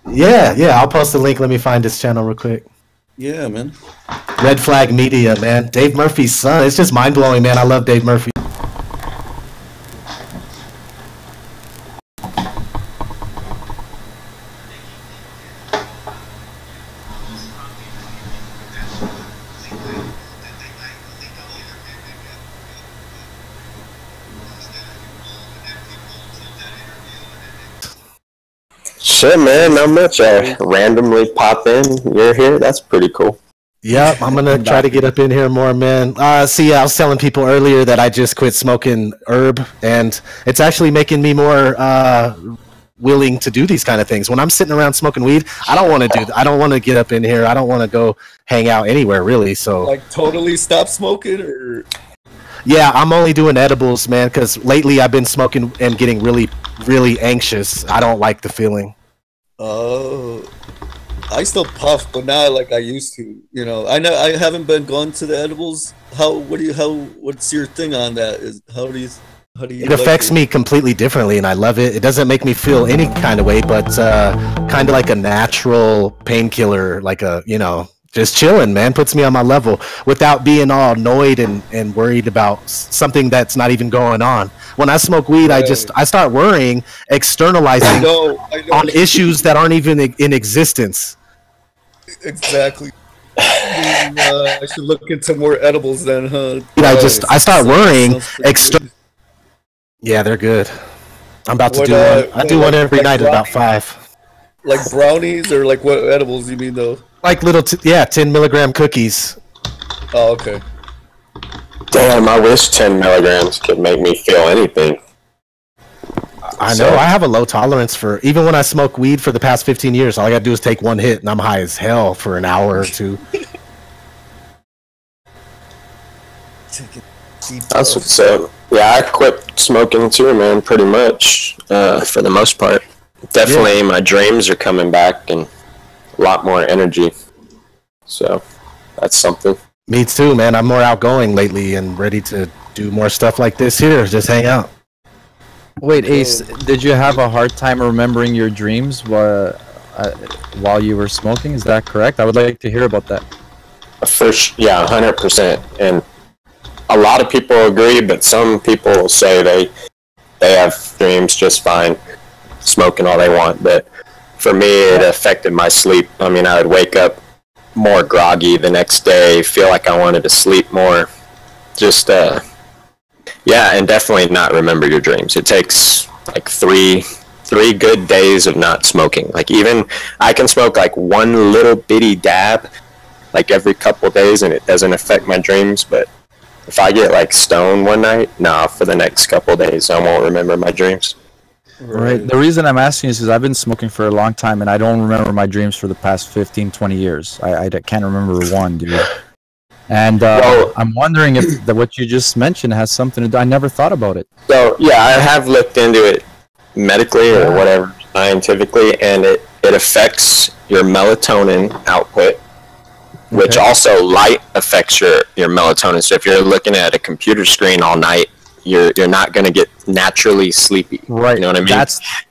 Yeah, yeah. I'll post the link. Let me find this channel real quick. Yeah, man. Red Flag Media, man. Dave Murphy's son. It's just mind blowing, man. I love Dave Murphy. Shit, man, not much. I randomly pop in. You're here. That's pretty cool. Yep, I'm gonna try to get up in here more, man. See, I was telling people earlier that I just quit smoking herb, and it's actually making me more willing to do these kind of things. When I'm sitting around smoking weed, I don't want to do. I don't want to get up in here. I don't want to go hang out anywhere, really. So, like, totally stop smoking, or yeah, I'm only doing edibles, man. Because lately I've been smoking and getting really, really anxious. I don't like the feeling. Oh, I still puff, but not like I used to. You know, I haven't been going to the edibles. What's your thing on that? How do you? It affects me completely differently, and I love it. It doesn't make me feel any kind of way, but kind of like a natural painkiller, like a, you know, just chilling, man. Puts me on my level without being all annoyed and worried about something that's not even going on. When I smoke weed, I start worrying, externalizing I know. on issues that aren't even in existence. Exactly. I should look into more edibles then, huh? I start worrying. Yeah, they're good. I'm about to do one. I do one every night at about 5. Like brownies, or like what edibles you mean though? Like little, 10 milligram cookies. Oh, okay. Damn, I wish 10 milligrams could make me feel anything. I know. I have a low tolerance for, even when I smoke weed for the past 15 years, all I gotta do is take one hit and I'm high as hell for an hour or two. That's what's up. Yeah, I quit smoking too, man, pretty much, for the most part. Definitely, my dreams are coming back and a lot more energy. So, that's something. Me too, man. I'm more outgoing lately and ready to do more stuff like this here. Just hang out. Wait, Ace, did you have a hard time remembering your dreams while you were smoking? Is that correct? I would like to hear about that. Yeah, 100%. And a lot of people agree, but some people say they have dreams just fine, smoking all they want. But for me, it affected my sleep. I mean, I would wake up more groggy the next day, feel like I wanted to sleep more. Just, yeah, and definitely not remember your dreams. It takes like three good days of not smoking. Like, even I can smoke like one little bitty dab like every couple days and it doesn't affect my dreams, but if I get like stoned one night, nah, for the next couple days I won't remember my dreams. Right. The reason I'm asking is because I've been smoking for a long time and I don't remember my dreams for the past 15, 20 years. I can't remember one, dude. And I'm wondering if what you just mentioned has something to do. I never thought about it. So, yeah, I have looked into it medically or whatever, scientifically, and it affects your melatonin output, which also light affects your melatonin. So if you're looking at a computer screen all night, you're not going to get naturally sleepy. Right. You know what I mean?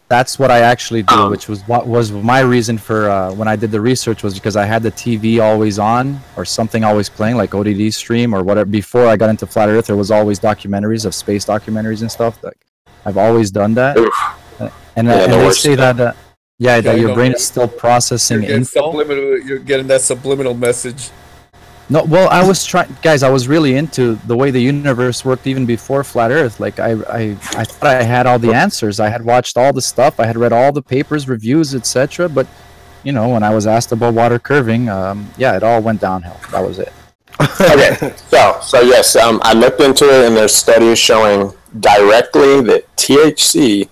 That's what I actually do, which was what was my reason for when I did the research, was because I had the TV always on or something always playing, like ODD stream or whatever. Before I got into Flat Earth, there was always documentaries of space documentaries and stuff. Like, I've always done that. And they say that that your brain is still processing info. You're getting that subliminal message. No, well, I was guys, I was really into the way the universe worked even before Flat Earth. Like, I thought I had all the answers. I had watched all the stuff. I had read all the papers, reviews, etc. But, you know, when I was asked about water curving, it all went downhill. That was it. Okay, so yes, I looked into it, and there's studies showing directly that THC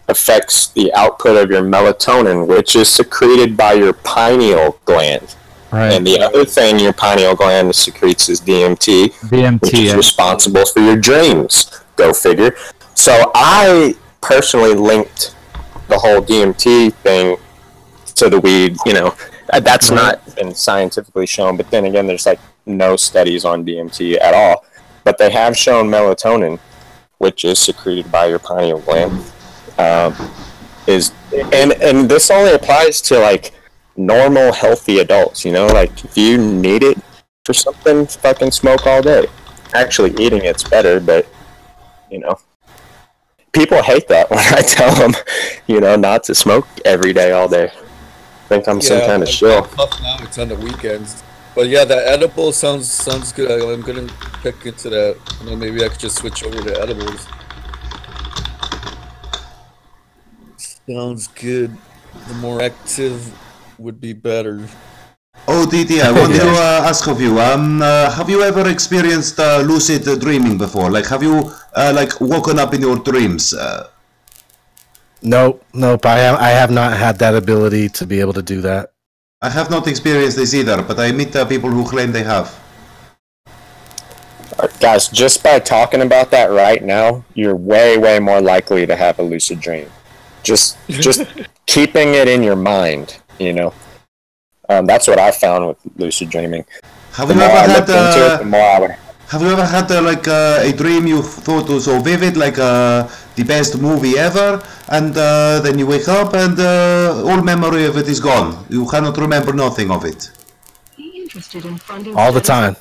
affects the output of your melatonin, which is secreted by your pineal gland. Right. And the other thing your pineal gland secretes is DMT, which is responsible for your dreams. Go figure. So I personally linked the whole DMT thing to the weed. You know, that's not been scientifically shown. But then again, there's like no studies on DMT at all. But they have shown melatonin, which is secreted by your pineal gland. is, and this only applies to like normal healthy adults, you know, like if you need it for something, fucking smoke all day. Actually eating it's better, but you know, people hate that when I tell them, you know, not to smoke every day all day. I think I'm some kind of shill. Now it's on the weekends. But yeah, that edible sounds good. I'm gonna check into that. You know, maybe I could just switch over to edibles. Sounds good. The more active would be better. Oh, DT, I want to ask of you. Have you ever experienced lucid dreaming before? Like, have you like woken up in your dreams? Nope. I have not had that ability to be able to do that. I have not experienced this either, but I meet people who claim they have. Guys, just by talking about that right now, you're way more likely to have a lucid dream. Just keeping it in your mind, you know. That's what I found with lucid dreaming. Have you ever had like a dream you thought was so vivid, like the best movie ever, and then you wake up and all memory of it is gone? You cannot remember nothing of it. All the time.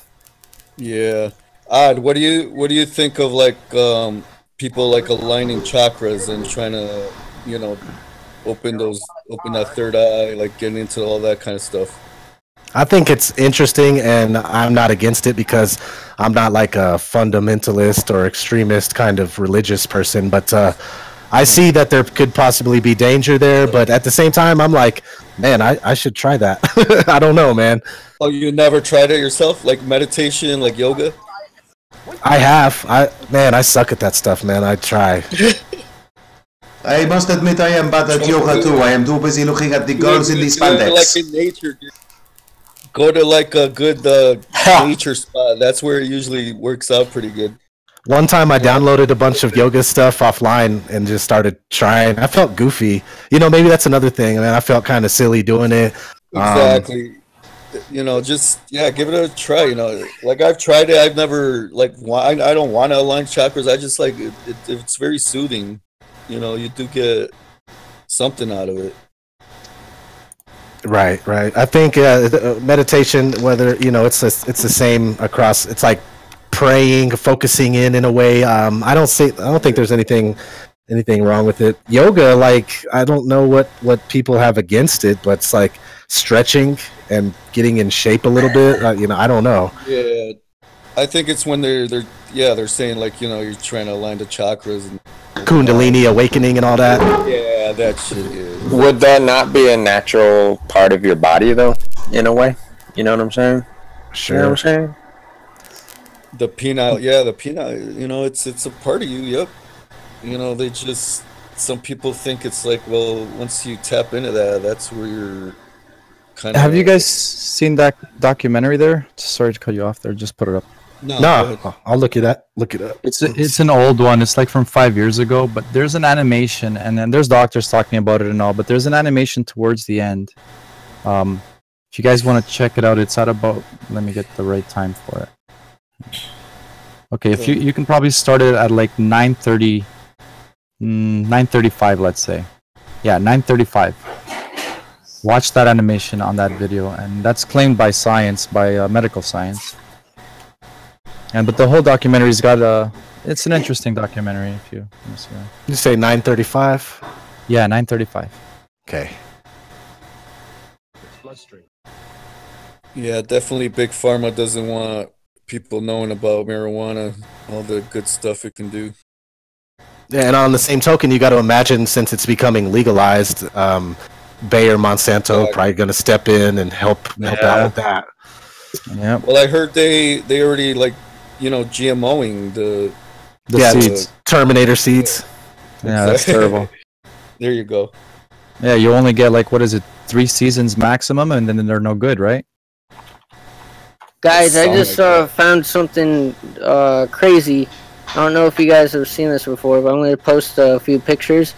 Yeah. Odd. What do you think of like people like aligning chakras and trying to, you know, open that third eye, like getting into all that kind of stuff? I think it's interesting, and I'm not against it because I'm not like a fundamentalist or extremist kind of religious person, but I see that there could possibly be danger there, but at the same time, I'm like, man, I should try that. I don't know, man. Oh, you never tried it yourself? Like meditation, like yoga? I have. Man, I suck at that stuff, man. I try. I must admit I am bad at yoga too. I am too busy looking at the girls in the spandex. Like in nature, dude. Go to like a good nature spot. That's where it usually works out pretty good. One time I downloaded a bunch of yoga stuff offline and just started trying. I felt goofy. You know, maybe that's another thing. I mean, I felt kind of silly doing it. Exactly. You know, just, yeah, give it a try. You know, like I've tried it. I've never, like, I don't want to align chakras. I just like it. It's very soothing. You know, you do get something out of it. Right. I think meditation, whether, you know, it's the same across. It's like praying, focusing in a way. I don't think there's anything wrong with it. Yoga, like, I don't know what people have against it, but it's like stretching and getting in shape a little bit. You know, I don't know. Yeah, I think it's when they're saying, like, you know, you're trying to align the chakras and Kundalini awakening and all that. Yeah, that shit is. Would that not be a natural part of your body, though, in a way? You know what I'm saying? Sure. You know what I'm saying? The penile, you know, it's a part of you, yep. You know, some people think it's like, well, once you tap into that's where you're kind of... Have you guys seen that documentary there? Sorry to cut you off there, just put it up. No, I'll look it up. It's an old one. It's like from 5 years ago, but there's an animation, and then there's doctors talking about it and all, but there's an animation towards the end. If you guys want to check it out, it's at about, let me get the right time for it. Okay, if you can probably start it at like 9:30, 9:35, let's say. Yeah, 9:35. Watch that animation on that video, and that's claimed by science, by medical science. But the whole documentary's got it's an interesting documentary. If you say 9:35. Yeah, 9:35. Okay. Yeah, definitely. Big Pharma doesn't want people knowing about marijuana, all the good stuff it can do. Yeah, and on the same token, you got to imagine, since it's becoming legalized, Bayer Monsanto probably going to step in and help out with that. Yeah. Well, I heard they already, like, you know, GMOing the seeds. Terminator seeds. Yeah, that's terrible. There you go. Yeah, you only get, like, what is it, 3 seasons maximum, and then they're no good, right? Guys, I just found something crazy. I don't know if you guys have seen this before, but I'm going to post a few pictures.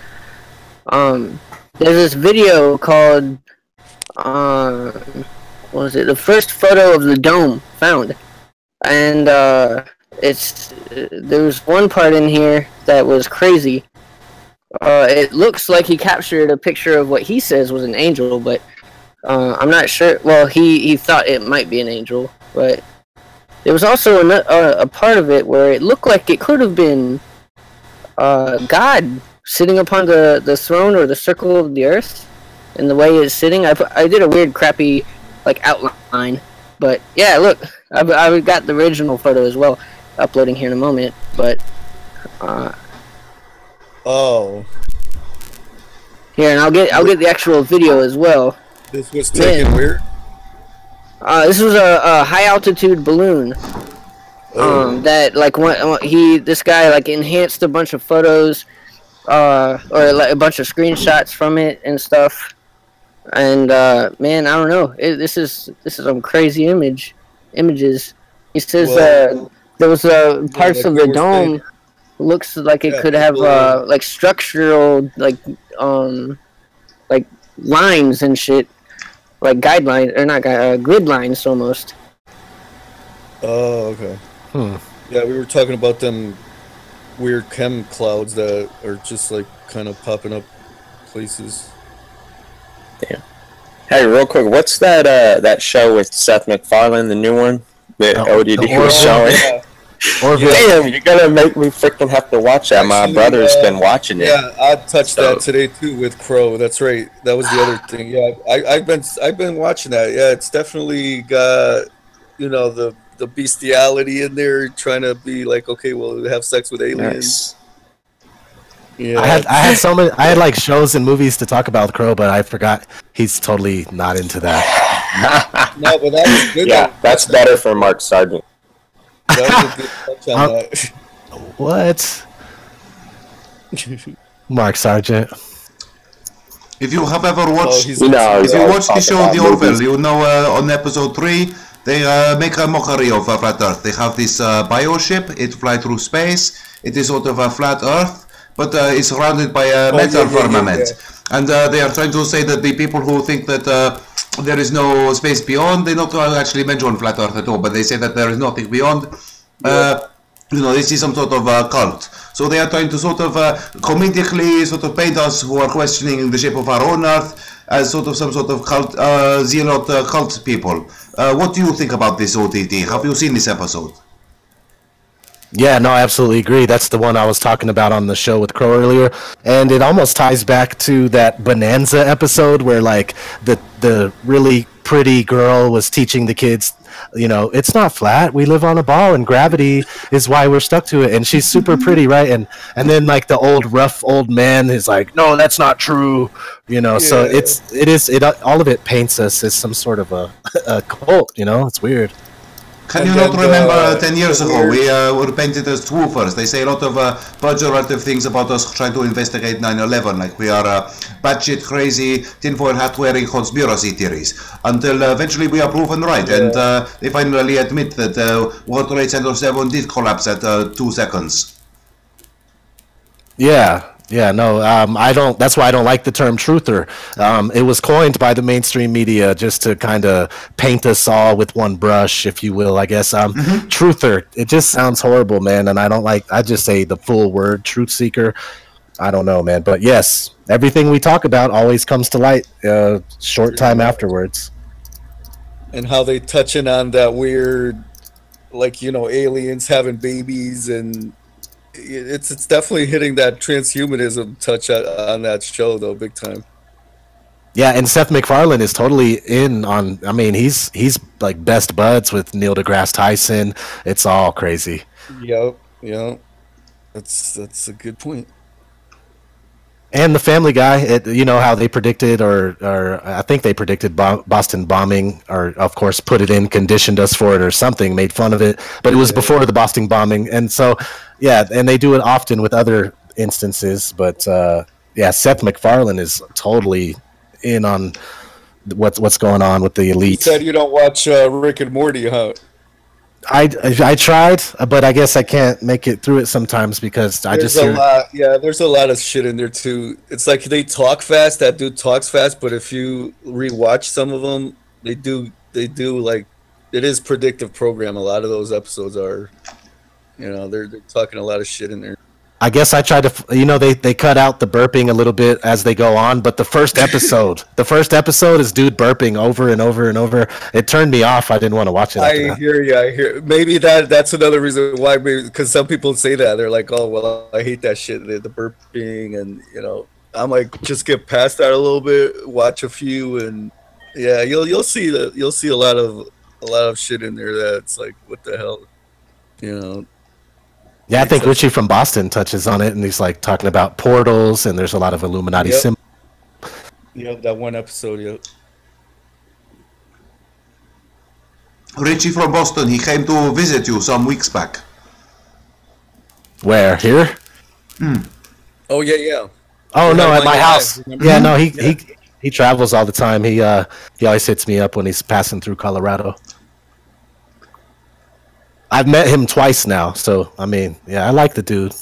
There's this video called, what was it? The first photo of the dome found. And there was one part in here that was crazy. It looks like he captured a picture of what he says was an angel, but I'm not sure. Well, he thought it might be an angel, but there was also a part of it where it looked like it could have been God sitting upon the throne or the circle of the earth, and the way it's sitting. I did a weird, crappy like outline, but yeah, look, I got the original photo as well, uploading here in a moment, but. Oh. Here, and I'll get the actual video as well. This was taken where? This was a high altitude balloon. That like this guy like enhanced a bunch of photos, or like a bunch of screenshots from it and stuff. And man, I don't know. This is some crazy images. He says there was parts of the dome. Looks like it could have like structural like lines and shit, like guidelines or not grid lines almost. Oh, okay. Yeah, we were talking about them weird chem clouds that are just like kind of popping up places. Yeah. Hey, real quick, what's that show with Seth MacFarlane, the new one that ODD was showing? Yeah. Damn, you're gonna make me freaking have to watch that. My brother's been watching it. Yeah, I touched that today too with Crow. That's right. That was the other thing. Yeah, I've been watching that. Yeah, it's definitely got the bestiality in there, trying to be like, okay, well, have sex with aliens. Nice. Yeah, I had like shows and movies to talk about with Crow, but I forgot he's totally not into that. No, but that was good. Yeah, that's better for Mark Sargent. That was a good touch on that. What? Mark Sargent. If you have ever watched, if you watch the show The Orville, you know on episode 3 they make a mockery of Flat Earth. They have this bioship. It flies through space. It is sort of a flat Earth, but it's surrounded by a metal firmament. And they are trying to say that the people who think that there is no space beyond, they not actually mention flat Earth at all, but they say that there is nothing beyond. They see some sort of cult. So they are trying to sort of comedically sort of paint us who are questioning the shape of our own Earth as sort of some sort of cult, zealot cult people. What do you think about this OTT? Have you seen this episode? Yeah, no, I absolutely agree. That's the one I was talking about on the show with Crow earlier, and it almost ties back to that Bonanza episode where like the really pretty girl was teaching the kids, it's not flat. We live on a ball, and gravity is why we're stuck to it. And she's super pretty, right? And then like the rough old man is like, no, that's not true. So it all of it paints us as some sort of a cult. It's weird. Can you not remember 10 years ago, we were painted as swoofers? They say a lot of pejorative things about us trying to investigate 9/11, like we are batshit crazy, tinfoil hat wearing conspiracy theories, until eventually we are proven right, and they finally admit that World Trade Center 7 did collapse at 2 seconds. Yeah, no, I don't. That's why I don't like the term truther. It was coined by the mainstream media just to kind of paint us all with one brush, if you will, I guess. Truther, it just sounds horrible, man, and I don't like. I just say the full word, truth seeker. I don't know, man, but yes, everything we talk about always comes to light short time afterwards. And how they touching on that weird, like aliens having babies and. It's definitely hitting that transhumanism touch on that show though, big time. Yeah, and Seth MacFarlane is totally in on. I mean, he's like best buds with Neil deGrasse Tyson. It's all crazy. Yep. That's a good point. And the Family Guy, how they predicted, or I think they predicted Boston bombing, or of course put it in, conditioned us for it, or something, made fun of it. But it was before the Boston bombing, and so yeah, and they do it often with other instances. But Seth MacFarlane is totally in on what's going on with the elite. You said you don't watch Rick and Morty, huh? I tried, but I guess I can't make it through it sometimes because there's a lot of shit in there too. It's like they talk fast. That dude talks fast, but if you rewatch some of them, they do like it is predictive program. A lot of those episodes are, they're talking a lot of shit in there. I guess I tried to, you know, they cut out the burping a little bit as they go on, but the first episode is dude burping over and over and over. It turned me off. I didn't want to watch it. I hear you. I hear. Maybe that's another reason why. Because some people say that they're like, "Oh, well, I hate that shit, the burping," and you know, I'm like, just get past that a little bit, watch a few, and yeah, you'll see a lot of shit in there that's like, what the hell, you know. Yeah, I think Richie from Boston touches on it, and he's like talking about portals, and there's a lot of Illuminati symbols. Yep, that one episode, yep. Richie from Boston, he came to visit you some weeks back. Where? Here? Oh yeah. Oh no, at my house. Yeah, no, he travels all the time. He always hits me up when he's passing through Colorado. I've met him twice now, so I mean, yeah, I like the dude.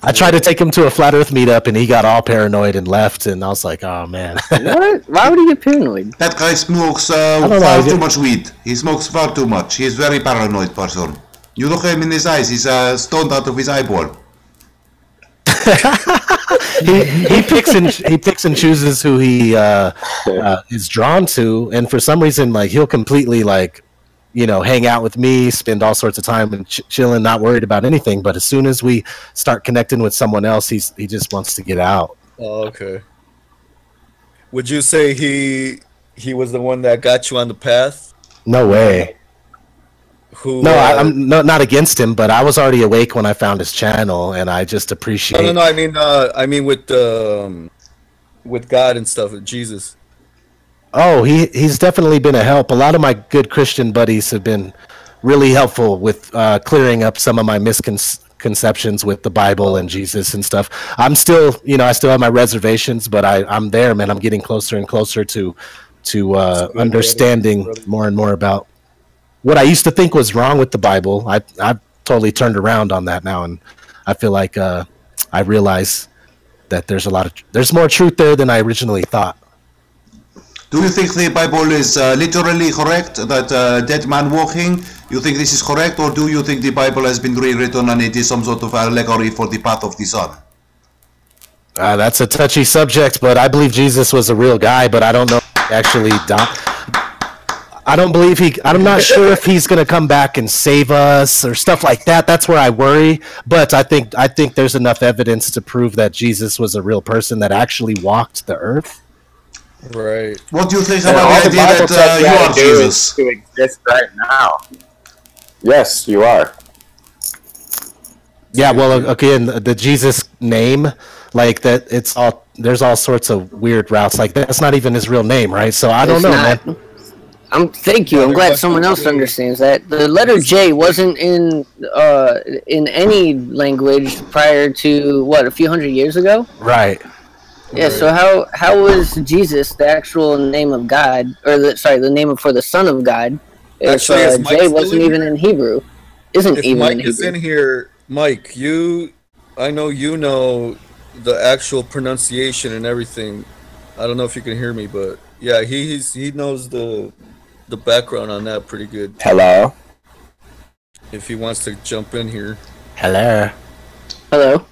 I tried to take him to a Flat Earth meetup, and he got all paranoid and left, and I was like, oh man. What? Why would he get paranoid? That guy smokes far too much weed. He smokes far too much. He's very paranoid person. You look at him in his eyes, he's stoned out of his eyeball. he picks and chooses who he is drawn to, and for some reason, like, he'll completely, like, you know, hang out with me, spend all sorts of time and chilling, not worried about anything. But as soon as we start connecting with someone else, he just wants to get out. Oh, okay. Would you say he was the one that got you on the path? No way. Who? No, I'm not against him, but I was already awake when I found his channel, and I just appreciate. No. I mean with God and stuff, with Jesus. Oh, he's definitely been a help. A lot of my good Christian buddies have been really helpful with clearing up some of my misconceptions with the Bible and Jesus and stuff. I'm still, you know, I still have my reservations, but I'm there, man. I'm getting closer and closer to understanding more and more about what I used to think was wrong with the Bible. I've totally turned around on that now, and I feel like I realize that there's more truth there than I originally thought. Do you think the Bible is literally correct, that dead man walking? You think this is correct, or do you think the Bible has been rewritten and it is some sort of allegory for the path of the sun? That's a touchy subject, but I believe Jesus was a real guy, but I don't know if he actually died. I'm not sure if he's going to come back and save us or stuff like that. That's where I worry. But I think there's enough evidence to prove that Jesus was a real person that actually walked the earth. Right. What do you think about the idea that you are Jesus? To exist right now. Yes, you are. Yeah, well, again, the Jesus name, like that, there's all sorts of weird routes. Like that's not even his real name, right? So I don't know, man. Thank you. I'm glad someone else understands that. The letter J wasn't in any language prior to what, a few hundred years ago? Right. Yeah. So how was Jesus the actual name of God, or the name for the Son of God? If J wasn't even in Hebrew, isn't even in Hebrew. Mike is in here, Mike. I know you know the actual pronunciation and everything. I don't know if you can hear me, but yeah, he knows the background on that pretty good. Hello. If he wants to jump in here. Hello. Hello.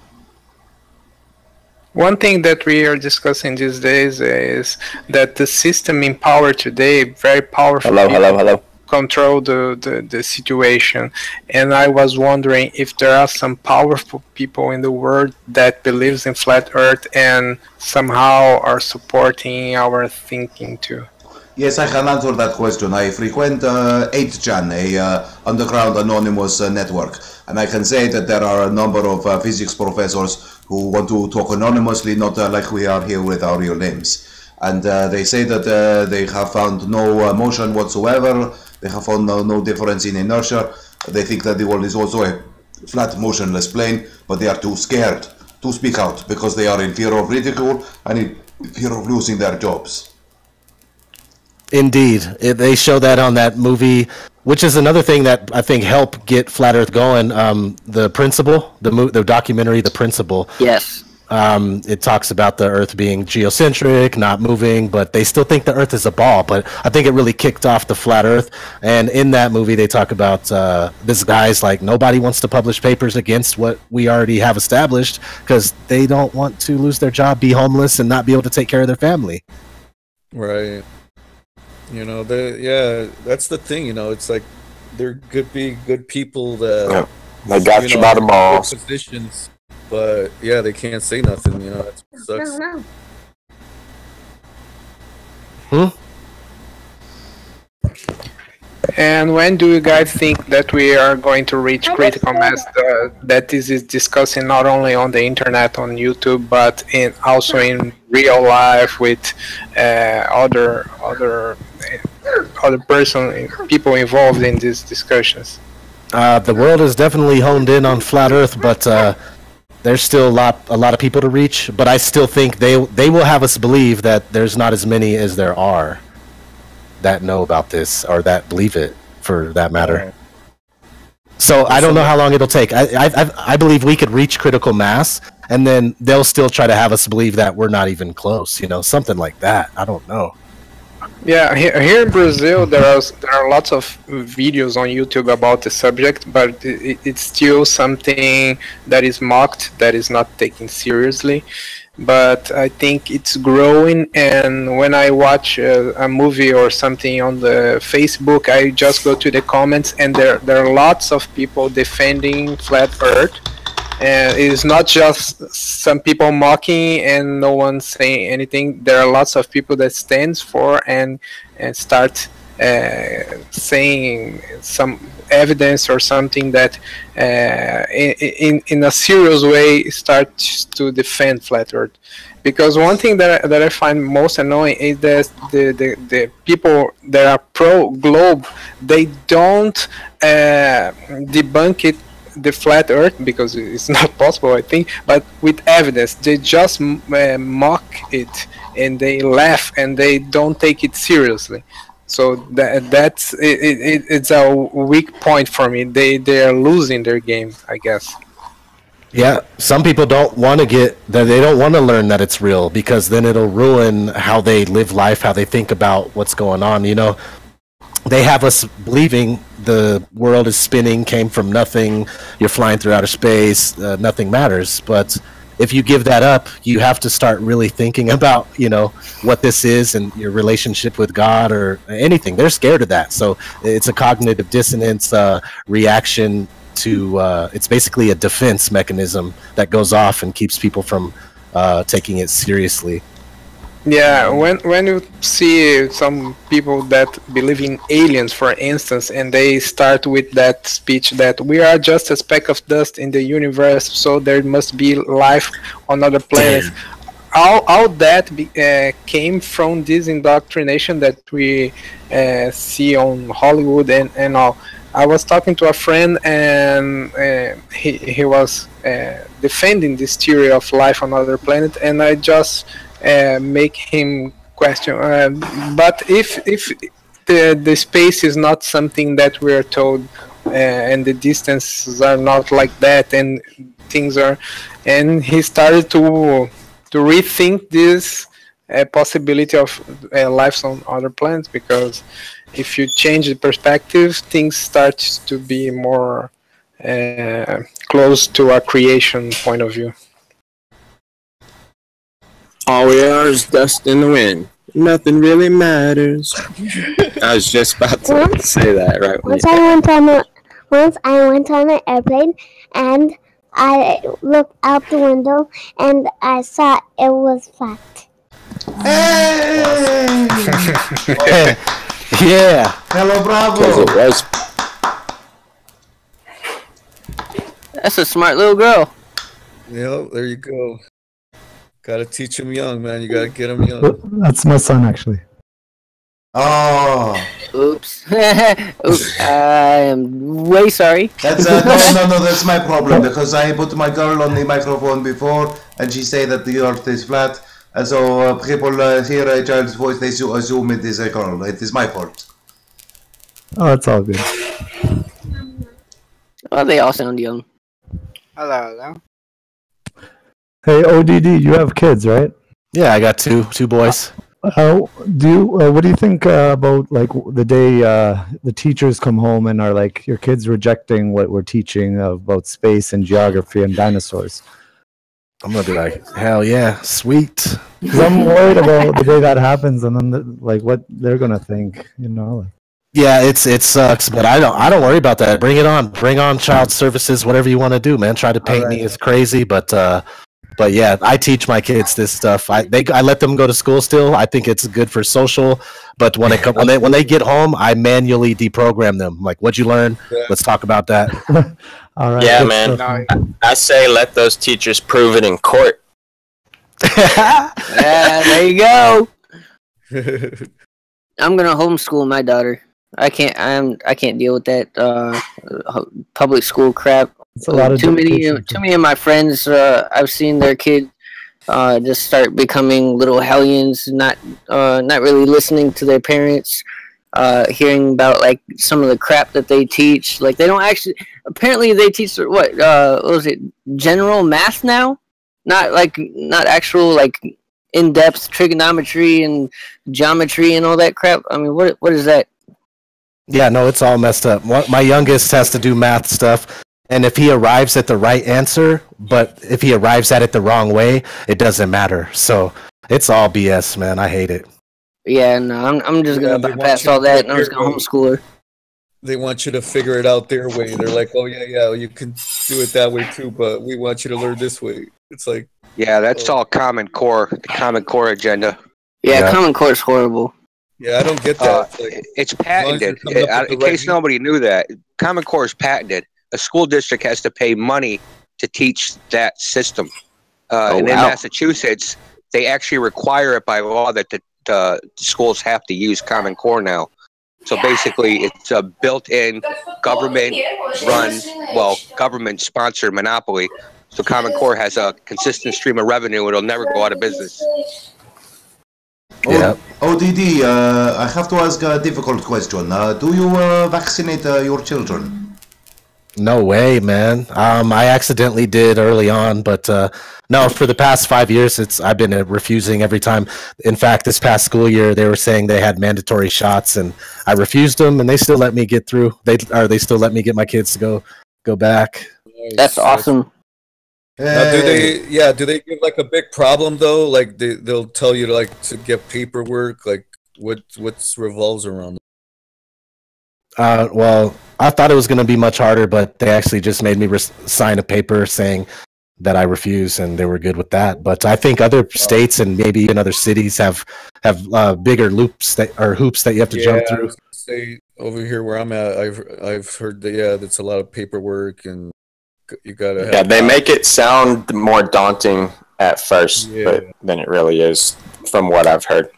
One thing that we are discussing these days is that the system in power today, very powerful. Hello. Control the situation, and I was wondering if there are some powerful people in the world that believes in flat Earth and somehow are supporting our thinking too. Yes, I can answer that question. I frequent 8chan, a underground anonymous network, and I can say that there are a number of physics professors who want to talk anonymously, not like we are here with our real names. And they say that they have found no motion whatsoever. They have found no difference in inertia. They think that the world is also a flat, motionless plane, but they are too scared to speak out because they are in fear of ridicule and in fear of losing their jobs. Indeed. They show that on that movie, which is another thing that I think helped get Flat Earth going. The Principle, the documentary, The Principle. Yes. It talks about the Earth being geocentric, not moving, but they still think the Earth is a ball. But I think it really kicked off the flat Earth. And in that movie, they talk about this guy's like, nobody wants to publish papers against what we already have established because they don't want to lose their job, be homeless, and not be able to take care of their family. Right. You know, yeah, that's the thing. You know, it's like there could be good people that they got you by the balls. Positions, but yeah, they can't say nothing. You know, that sucks. And when do you guys think that we are going to reach critical mass that this is discussing not only on the internet, on YouTube, but also in real life with other people involved in these discussions? The world is definitely honed in on flat Earth, but there's still a lot of people to reach. But I still think they will have us believe that there's not as many as there are that know about this or that believe it, for that matter. So I don't know how long it'll take. I believe we could reach critical mass, and then they'll still try to have us believe that we're not even close. You know, something like that. I don't know. Yeah, here in Brazil, there are lots of videos on YouTube about the subject, but it's still something that is mocked, that is not taken seriously. But I think it's growing, and when I watch a movie or something on the Facebook, I just go to the comments, and there are lots of people defending flat Earth. And it's not just some people mocking and no one saying anything. There are lots of people that stands for and start saying some evidence or something that in a serious way starts to defend flat Earth. Because one thing that I find most annoying is that the people that are pro-globe, they don't debunk it, the flat Earth, because it's not possible, I think, but with evidence. They just mock it and they laugh and they don't take it seriously. So that's it's a weak point for me. They are losing their game, I guess. Yeah, some people don't want to they don't want to learn that it's real, because then it'll ruin how they live life, how they think about what's going on. You know, they have us believing the world is spinning, came from nothing, you're flying through outer space, nothing matters. But if you give that up, you have to start really thinking about, you know, what this is and your relationship with God or anything. They're scared of that. So it's a cognitive dissonance reaction to, it's basically a defense mechanism that goes off and keeps people from taking it seriously. Yeah, when you see some people that believe in aliens, for instance, and they start with that speech that we are just a speck of dust in the universe, so there must be life on other planets. All that came from this indoctrination that we see on Hollywood and all. I was talking to a friend, and he was defending this theory of life on other planets, and I just make him question. But if the space is not something that we are told, and the distances are not like that, and things are, and he started to rethink this possibility of life on other planets, because if you change the perspective, things start to be more close to a creation point of view. All we are is dust in the wind. Nothing really matters. I was just about to say that right. Once I went on an airplane, and I looked out the window and I saw it was flat. Hey! Yeah. Hello, Bravo. It was. That's a smart little girl. Yep, there you go. Gotta teach him young, man. You gotta get him young. That's my son, actually. Oh. Oops. Oops. I am way sorry. That's no. That's my problem, because I put my girl on the microphone before, and she said that the Earth is flat, and so people hear a child's voice, they assume it is a girl. It is my fault. Oh, it's all good. Oh, they all sound young. Hello. Hey, ODD, you have kids, right? Yeah, I got two boys. What do you think about like the day the teachers come home and are like, your kids rejecting what we're teaching about space and geography and dinosaurs? I'm gonna be like, hell yeah, sweet. Because I'm worried about the day that happens, and then like what they're gonna think, you know. Like, Yeah, it sucks, but I don't worry about that. Bring it on. Bring on child services, whatever you want to do, man. Try to paint me as crazy, but yeah, I teach my kids this stuff. I let them go to school still. I think it's good for social, but when they get home, I manually deprogram them. Like, what'd you learn? Let's talk about that. all right. Yeah, man. I say let those teachers prove it in court. Yeah, there you go. I'm gonna homeschool my daughter. I can't deal with that public school crap. It's a lot of too many of my friends. I've seen their kid just start becoming little hellions, not really listening to their parents. Hearing about like some of the crap that they teach, like they don't actually. Apparently, they teach what was it? General math now, not actual like in-depth trigonometry and geometry and all that crap. I mean, what is that? Yeah, no, it's all messed up. My youngest has to do math stuff, and if he arrives at the right answer, but if he arrives at it the wrong way, it doesn't matter. So it's all BS, man. I hate it. Yeah, no, I'm just gonna bypass all that, and I'm just gonna homeschool her. They want you to figure it out their way. They're like, oh yeah, you can do it that way too, but we want you to learn this way. It's like, yeah, that's all Common Core, the Common Core agenda. Yeah, Common Core is horrible. Yeah, I don't get that. It's patented. In case nobody knew that, Common Core is patented. A school district has to pay money to teach that system. And in Massachusetts, they actually require it by law that the schools have to use Common Core now. So basically, it's a built-in government-run, government-sponsored monopoly. So Common Core has a consistent stream of revenue. It'll never go out of business. Yeah. ODD, I have to ask a difficult question. Do you vaccinate your children? No way, man. I accidentally did early on, but no, for the past 5 years, I've been refusing every time. In fact, this past school year, they were saying they had mandatory shots, and I refused them, and they still let me get through. They still let me get my kids to go back. That's awesome. Now, do they give like a big problem though? Like they'll tell you to get paperwork. Like what's revolves around? Well, I thought it was going to be much harder, but they actually just made me sign a paper saying that I refuse, and they were good with that. But I think other states and maybe even other cities have bigger hoops that you have to jump through. Say over here where I'm at, I've heard that that's a lot of paperwork and. You gotta have they make it sound more daunting at first, but then it really is, from what I've heard.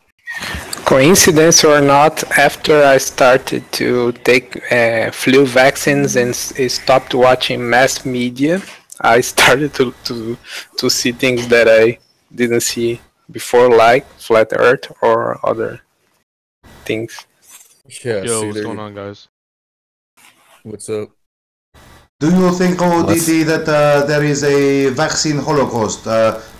Coincidence or not, after I started to take flu vaccines and stopped watching mass media, I started to see things that I didn't see before, like Flat Earth or other things. Yeah, yo, what's going on, guys? What's up? Do you think, ODD, that there is a vaccine holocaust?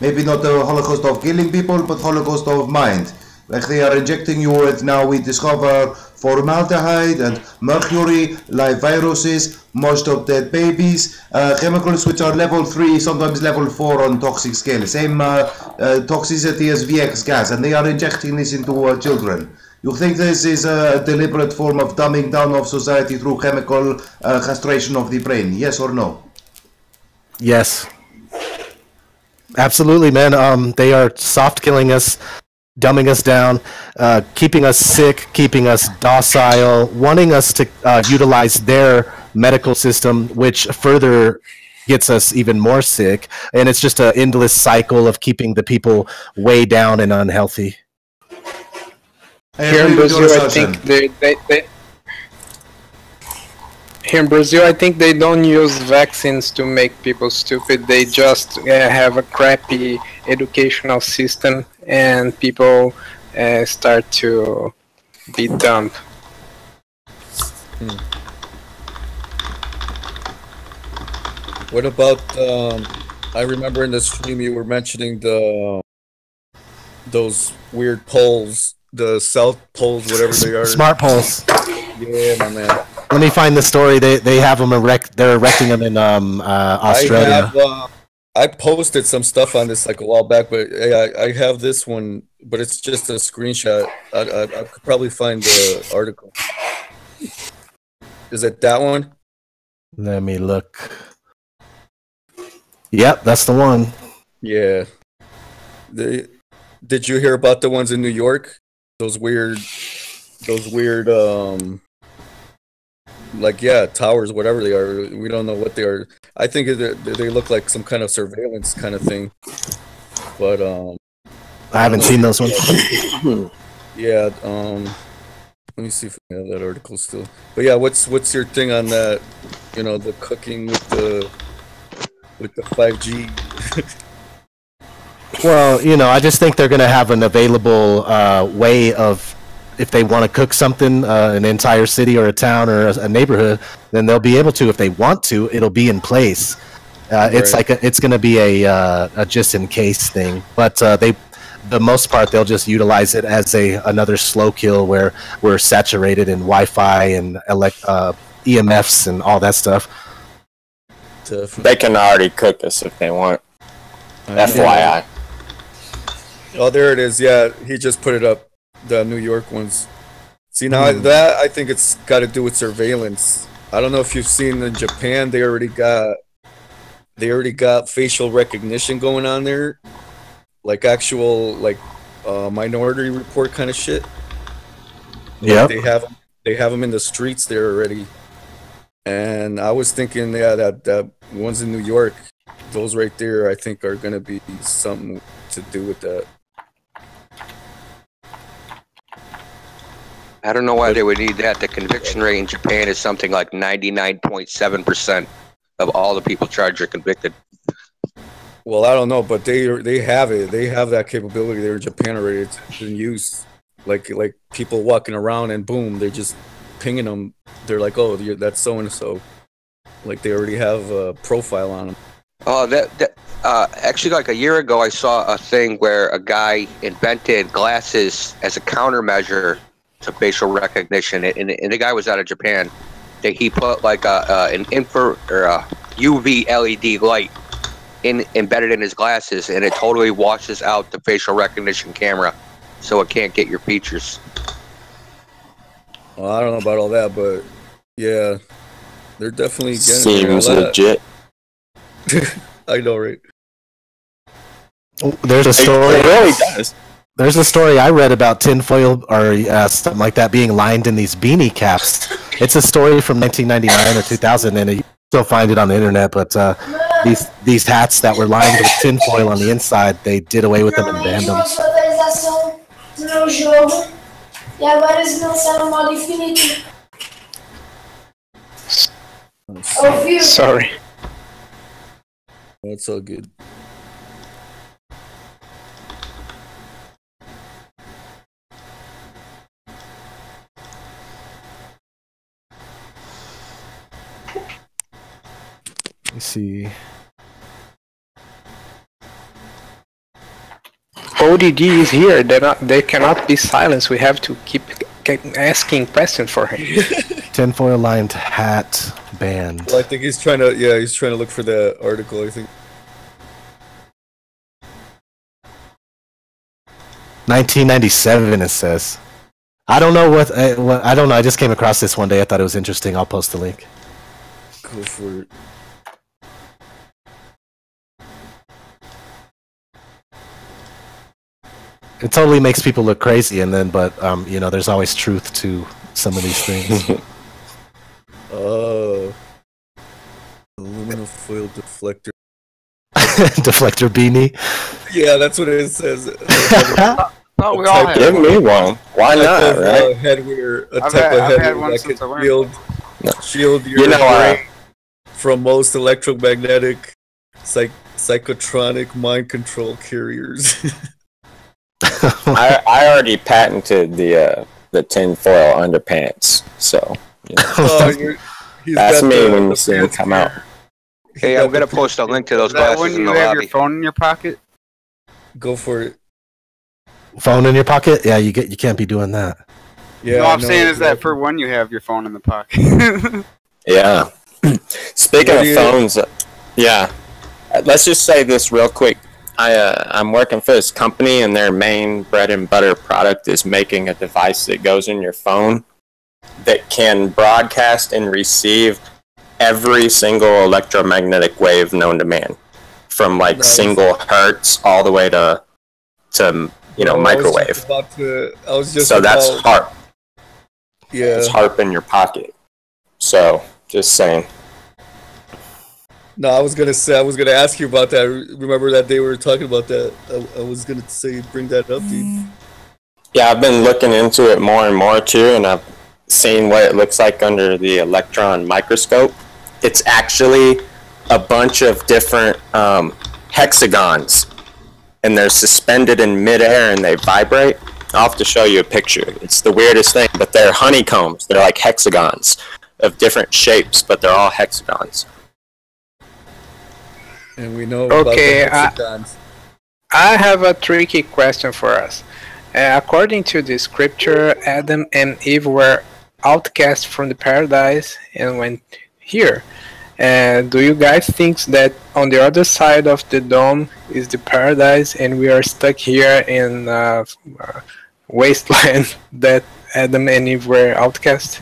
Maybe not the holocaust of killing people, but holocaust of mind. Like they are injecting you with, now we discover formaldehyde and mercury, live viruses, most of dead babies, chemicals which are level 3, sometimes level 4 on toxic scale. Same toxicity as VX gas, and they are injecting this into children. You think this is a deliberate form of dumbing down of society through chemical castration of the brain? Yes or no? Yes. Absolutely, man. They are soft killing us, dumbing us down, keeping us sick, keeping us docile, wanting us to utilize their medical system, which further gets us even more sick. And it's just an endless cycle of keeping the people way down and unhealthy. Here in Brazil, I think they don't use vaccines to make people stupid. They just have a crappy educational system, and people start to be dumb. What about I remember in the stream you were mentioning those weird poles, the south poles, whatever they are. Smart poles. Yeah, my man. Let me find the story. They have them they're erecting them in Australia. I posted some stuff on this like a while back, but I have this one, but it's just a screenshot. I could probably find the article. Is it that one? Let me look. Yep, that's the one. Yeah. Did you hear about the ones in New York? Those weird like, yeah, towers, whatever they are. We don't know what they are. I think they look like some kind of surveillance kind of thing. But I haven't seen those ones. Yeah, let me see if I have that article still. But yeah, what's your thing on that? You know, the cooking with the 5G. Well, you know, I just think they're going to have an available way of, if they want to cook something, an entire city or a town or a neighborhood, then they'll be able to. If they want to, it'll be in place. It's like it's going to be a just in case thing. But the most part, they'll just utilize it as another slow kill where we're saturated in Wi-Fi and EMFs and all that stuff. They can already cook us if they want. FYI. Oh, there it is. Yeah, he just put it up. The New York ones. See, now that I think it's got to do with surveillance. I don't know if you've seen in Japan, they already got facial recognition going on there, like actual Minority Report kind of shit. Yeah, they have them in the streets there already. And I was thinking, yeah, that ones in New York, those right there, I think are gonna be something to do with that. I don't know why they would need that. The conviction rate in Japan is something like 99.7% of all the people charged are convicted. Well, I don't know, but they have it. They have that capability there in Japan already. It's in use. Like people walking around and boom, they're just pinging them. They're like, oh, that's so and so. Like they already have a profile on them. Oh, actually, like a year ago, I saw a thing where a guy invented glasses as a countermeasure to facial recognition, and the guy was out of Japan. He put like an UV LED light embedded in his glasses, and it totally washes out the facial recognition camera, so it can't get your features. Well, I don't know about all that, but yeah, they're definitely getting seems legit. I know, right? There's a story. It really does. There's a story I read about tinfoil or something like that being lined in these beanie caps. It's a story from 1999 or 2000, and you still find it on the internet. But these hats that were lined with tinfoil on the inside, they did away with them and banned them. Sorry. That's all good. Let me see. ODD is here. They cannot be silenced. We have to keep asking questions for him. Tinfoil lined hat banned. Well, I think he's trying to look for the article, I think. 1997 it says. I don't know what I don't know. I just came across this one day. I thought it was interesting. I'll post the link. Go for it. It totally makes people look crazy, and then, but you know, there's always truth to some of these things. Oh, aluminum foil deflector. Deflector beanie. Yeah, that's what it says. No, we all have. Give me one. Why not? Right? Headwear, a type of headwear that can shield your brain from most electromagnetic, psychotronic mind control carriers. I already patented the tinfoil underpants, so you know. Oh, that's me when you see them come out. Hey, I'm gonna post a link to those glasses when in you the have lobby. your phone in your pocket? Go for it. Phone in your pocket? Yeah, you can't be doing that. Yeah, no, I'm saying is that for when you have your phone in the pocket. Yeah. Speaking of phones, yeah. Let's just say this real quick. I'm working for this company, and their main bread and butter product is making a device that goes in your phone that can broadcast and receive every single electromagnetic wave known to man, from like single hertz all the way to microwave. So that's HARP. Yeah, it's HARP in your pocket. So just saying. No, I was gonna ask you about that. Remember that they were talking about that? I was gonna say bring that up, dude. Yeah, I've been looking into it more and more too, and I've seen what it looks like under the electron microscope. It's actually a bunch of different hexagons, and they're suspended in midair and they vibrate. I'll have to show you a picture. It's the weirdest thing, but they're honeycombs. They're like hexagons of different shapes, but they're all hexagons. And we know about the hexagons. I have a tricky question for us. According to the scripture, Adam and Eve were outcast from the paradise and went here. Do you guys think that on the other side of the dome is the paradise and we are stuck here in wasteland that Adam and Eve were outcast?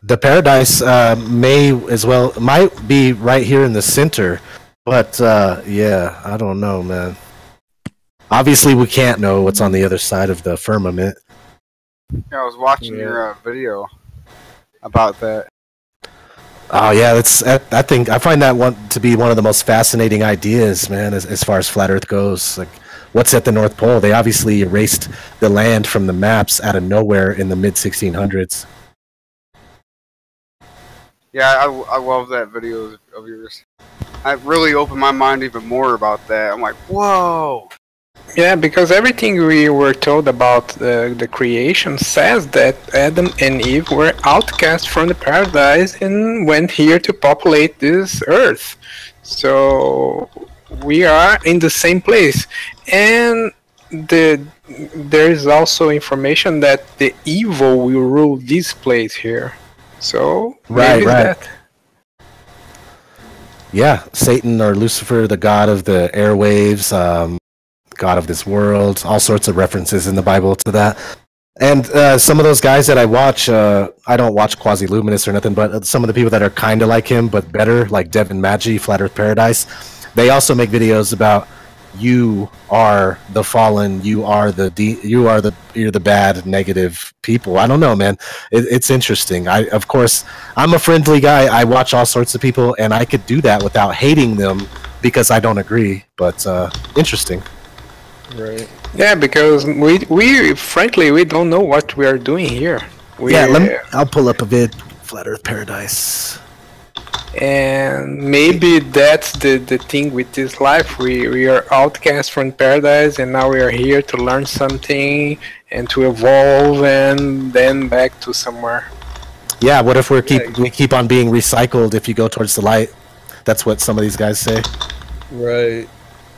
The paradise might be right here in the center, but yeah, I don't know, man. Obviously, we can't know what's on the other side of the firmament. Yeah, I was watching your video about that. Oh yeah, I find that one to be one of the most fascinating ideas, man, as far as flat Earth goes. Like, what's at the North Pole? They obviously erased the land from the maps out of nowhere in the mid 1600s. Yeah, I love that video of yours. It really opened my mind even more about that. I'm like, whoa. Yeah, because everything we were told about the creation says that Adam and Eve were outcast from the paradise and went here to populate this earth. So we are in the same place. And there is also information that the evil will rule this place here. So right. That. Yeah, Satan or Lucifer, the god of the airwaves, god of this world, all sorts of references in the Bible to that. And some of those guys that I watch, I don't watch Quasi-Luminous or nothing, but some of the people that are kind of like him but better, like Devin Maggi, Flat Earth Paradise, they also make videos about you are the fallen, you're the bad, negative people. I don't know, man. It's interesting. Of course, I'm a friendly guy. I watch all sorts of people, and I could do that without hating them because I don't agree. But interesting. Right. Yeah, because we frankly we don't know what we are doing here. I'll pull up a vid. Flat Earth Paradise. And maybe that's the thing with this life. We are outcast from paradise, and now we are here to learn something and to evolve, and then back to somewhere. Yeah. What if we keep on being recycled if you go towards the light? That's what some of these guys say. Right.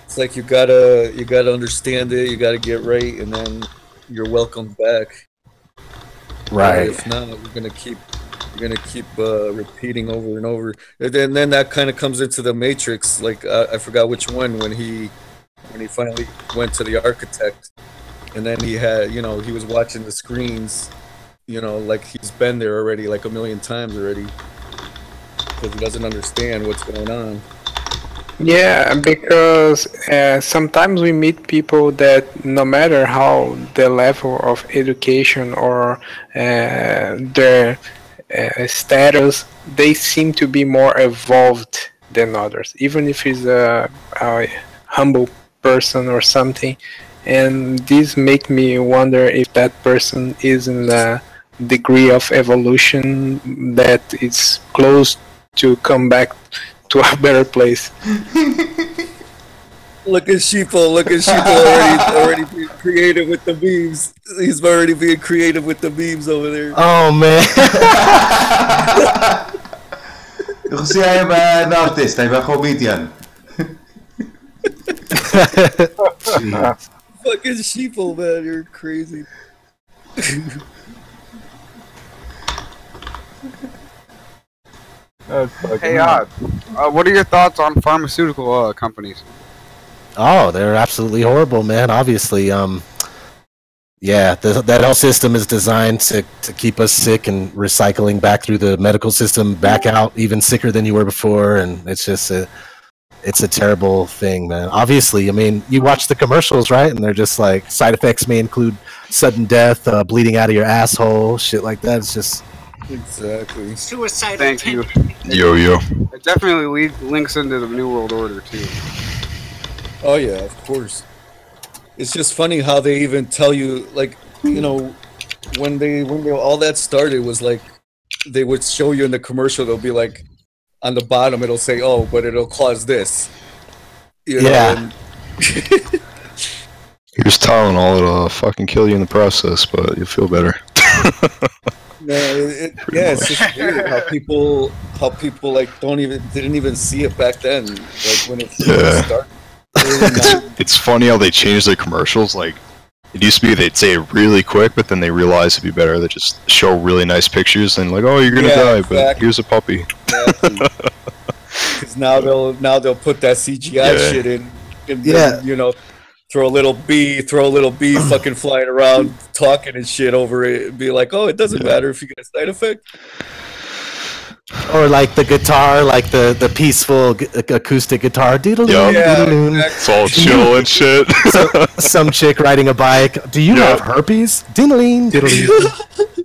It's like you gotta understand it. You gotta get right, and then you're welcome back. Right. If not, you're gonna keep repeating over and over, and then that kind of comes into the Matrix. Like I forgot which one, when he finally went to the architect, and then he had, he was watching the screens, like he's been there already like a million times already, because he doesn't understand what's going on. Yeah, because sometimes we meet people that no matter how the level of education or their status, they seem to be more evolved than others, even if he's a humble person or something. And this make me wonder if that person is in a degree of evolution that is close to come back to a better place. Look at Sheeple already being creative with the memes. He's already being creative with the memes over there. Oh man. You see, I'm an artist. I'm a comedian. Fucking sheeple, man. You're crazy. Hey, what are your thoughts on pharmaceutical companies? Oh, they're absolutely horrible, man. Obviously, yeah, that whole system is designed to keep us sick and recycling back through the medical system, back out even sicker than you were before, and it's just it's a terrible thing, man. Obviously, I mean, you watch the commercials, right? And they're just like, side effects may include sudden death, bleeding out of your asshole, shit like that. It's just exactly suicide. Thank you. Yo. It definitely links into the New World Order too. Oh yeah, of course. It's just funny how they even tell you, like, you know, when they all that started was like they would show you in the commercial. They'll be like, on the bottom it'll say, "Oh, but it'll cause this." You know, yeah. Here's Tylenol. It'll fucking kill you in the process, but you'll feel better. It's just weird how people like didn't even see it back then, like when it first started. It's funny how they changed their commercials. Like, it used to be they'd say it really quick, but then they realized it'd be better. They just show really nice pictures and like, oh, you're gonna die, but here's a puppy. Because now they'll put that CGI shit in, you know, throw a little bee fucking flying around talking and shit over it, and be like, oh, it doesn't matter if you get a side effect. Or like the guitar, like the peaceful acoustic guitar, doodle-doo, doodle-doo. It's all chill and shit. Some chick riding a bike. Do you have herpes? Doodle-doo, doodle-doo.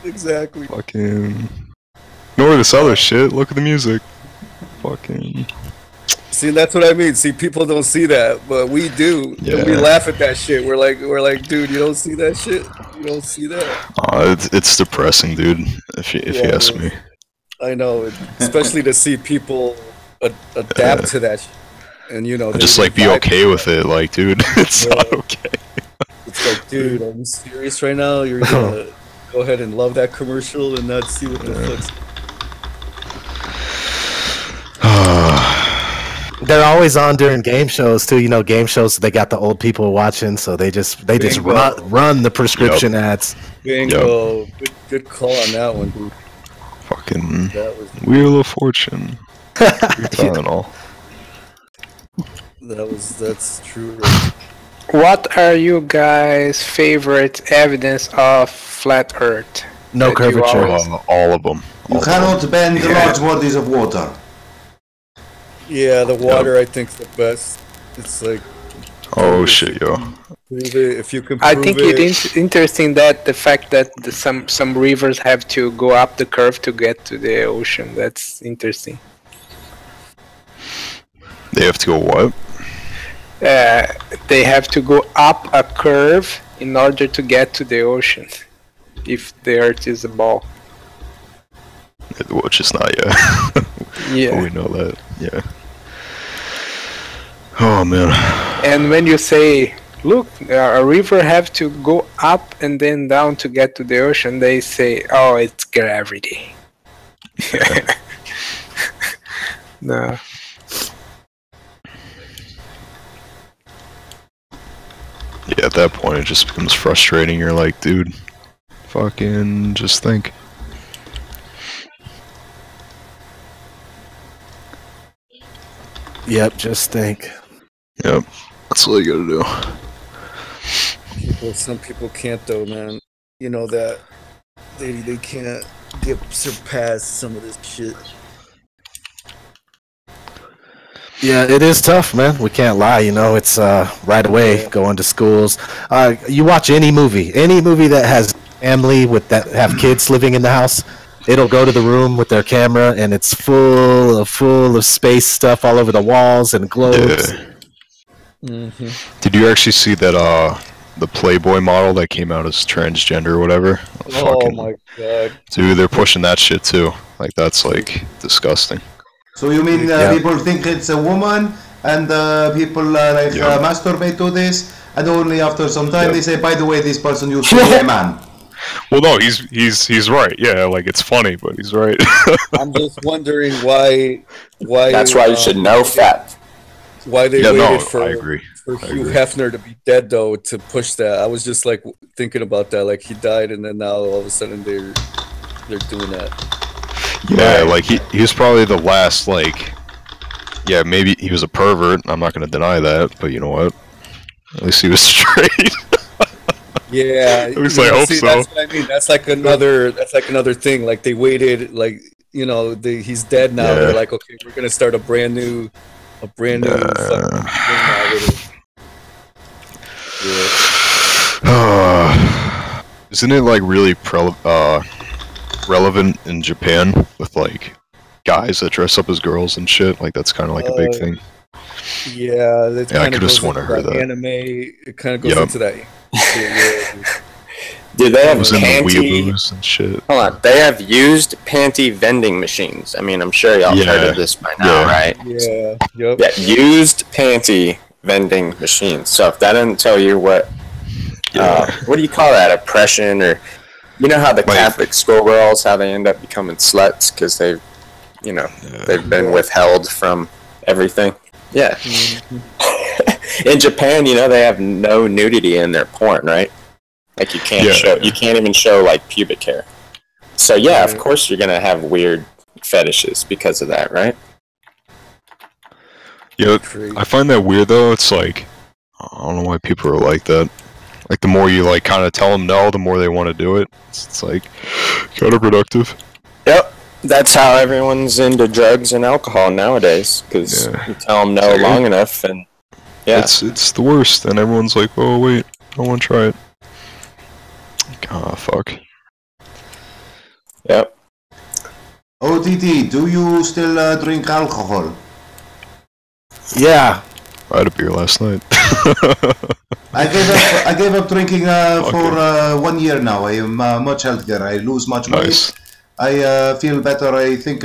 Exactly. Fucking ignore this other shit. Look at the music. Fucking. See, that's what I mean. See, people don't see that, but we do. Yeah. And we laugh at that shit. We're like, dude, you don't see that shit. You don't see that. It's depressing, dude. If you ask me. I know, especially to see people adapt to that shit. And, you know, just like be okay with it. Like, dude, it's not okay. It's like, dude, are you serious right now? You're gonna go ahead and love that commercial and not see what the fuck's. They're always on during game shows too. You know, game shows, they got the old people watching, so they just run the prescription ads. Bingo. Good call on that one, dude. Fucking Wheel of Fortune. Tylenol. That's true. What are you guys' favorite evidence of flat Earth? No curvature. All of them. You cannot bend large bodies of water. Yeah, the water I think is the best. It's like, oh shit, yo. Prove it if you can. I think it's interesting that the fact that some rivers have to go up the curve to get to the ocean. That's interesting. They have to go what? They have to go up a curve in order to get to the ocean. If the Earth is a ball. Which is not yet. Yeah. We know that. Yeah. Oh man. And when you say, look, a river have to go up and then down to get to the ocean, they say, oh, it's gravity. No. Yeah, at that point it just becomes frustrating. You're like, dude, fucking just think. Yep, just think. Yep, that's all you gotta do. Some people can't though, man. You know that they can't get surpassed some of this shit. Yeah, it is tough, man. We can't lie. You know, it's right away going to schools. You watch any movie that has family that have kids living in the house. It'll go to the room with their camera, and it's full of space stuff all over the walls and globes. Yeah. Mm-hmm. Did you actually see that the Playboy model that came out as transgender or whatever? Oh my god. Dude, they're pushing that shit too. Like, that's like disgusting. So you mean people think it's a woman, and people masturbate to this, and only after some time they say, by the way, this person used to be a man. Well, no, he's right. Yeah, like it's funny, but he's right. I'm just wondering why. That's why you should know fat. Why they waited for Hugh Hefner to be dead though to push that. I was just like thinking about that, like he died and then now all of a sudden they're doing that. Yeah, like he was probably the last, like, yeah, maybe he was a pervert. I'm not gonna deny that, but you know what? At least he was straight. Yeah, at least I hope so. That's what I mean. That's like another thing. Like they waited, like he's dead now. Yeah. They're like, okay, we're gonna start a brand new fucking thing now with it. Yeah. Isn't it like really relevant in Japan with like guys that dress up as girls and shit? Like that's kind of like a big thing. Yeah, that I could have sworn I heard that. Anime, it kind of goes into that. Dude, they have weeaboos and shit. Hold on, they have used panty vending machines. I mean, I'm sure y'all heard of this by now, right? Yeah. Yep. Yeah, used panty vending machines. So if that doesn't tell you what do you call that? Oppression, or you know how the Catholic schoolgirls, how they end up becoming sluts because they've been withheld from everything. Yeah. Mm-hmm. In Japan, they have no nudity in their porn, right? Like you can't even show like pubic hair. So yeah, of course you're gonna have weird fetishes because of that, right? Yeah, I find that weird though. It's like, I don't know why people are like that. Like the more you like kind of tell them no, the more they want to do it. It's like counterproductive. Yep. That's how everyone's into drugs and alcohol nowadays, because you tell them no long enough, and it's the worst. And everyone's like, "Oh wait, I want to try it." Ah, fuck. Yep. ODD, do you still drink alcohol? Yeah. I had a beer last night. I gave up drinking for 1 year now. I am much healthier. I lose much weight. I feel better. I think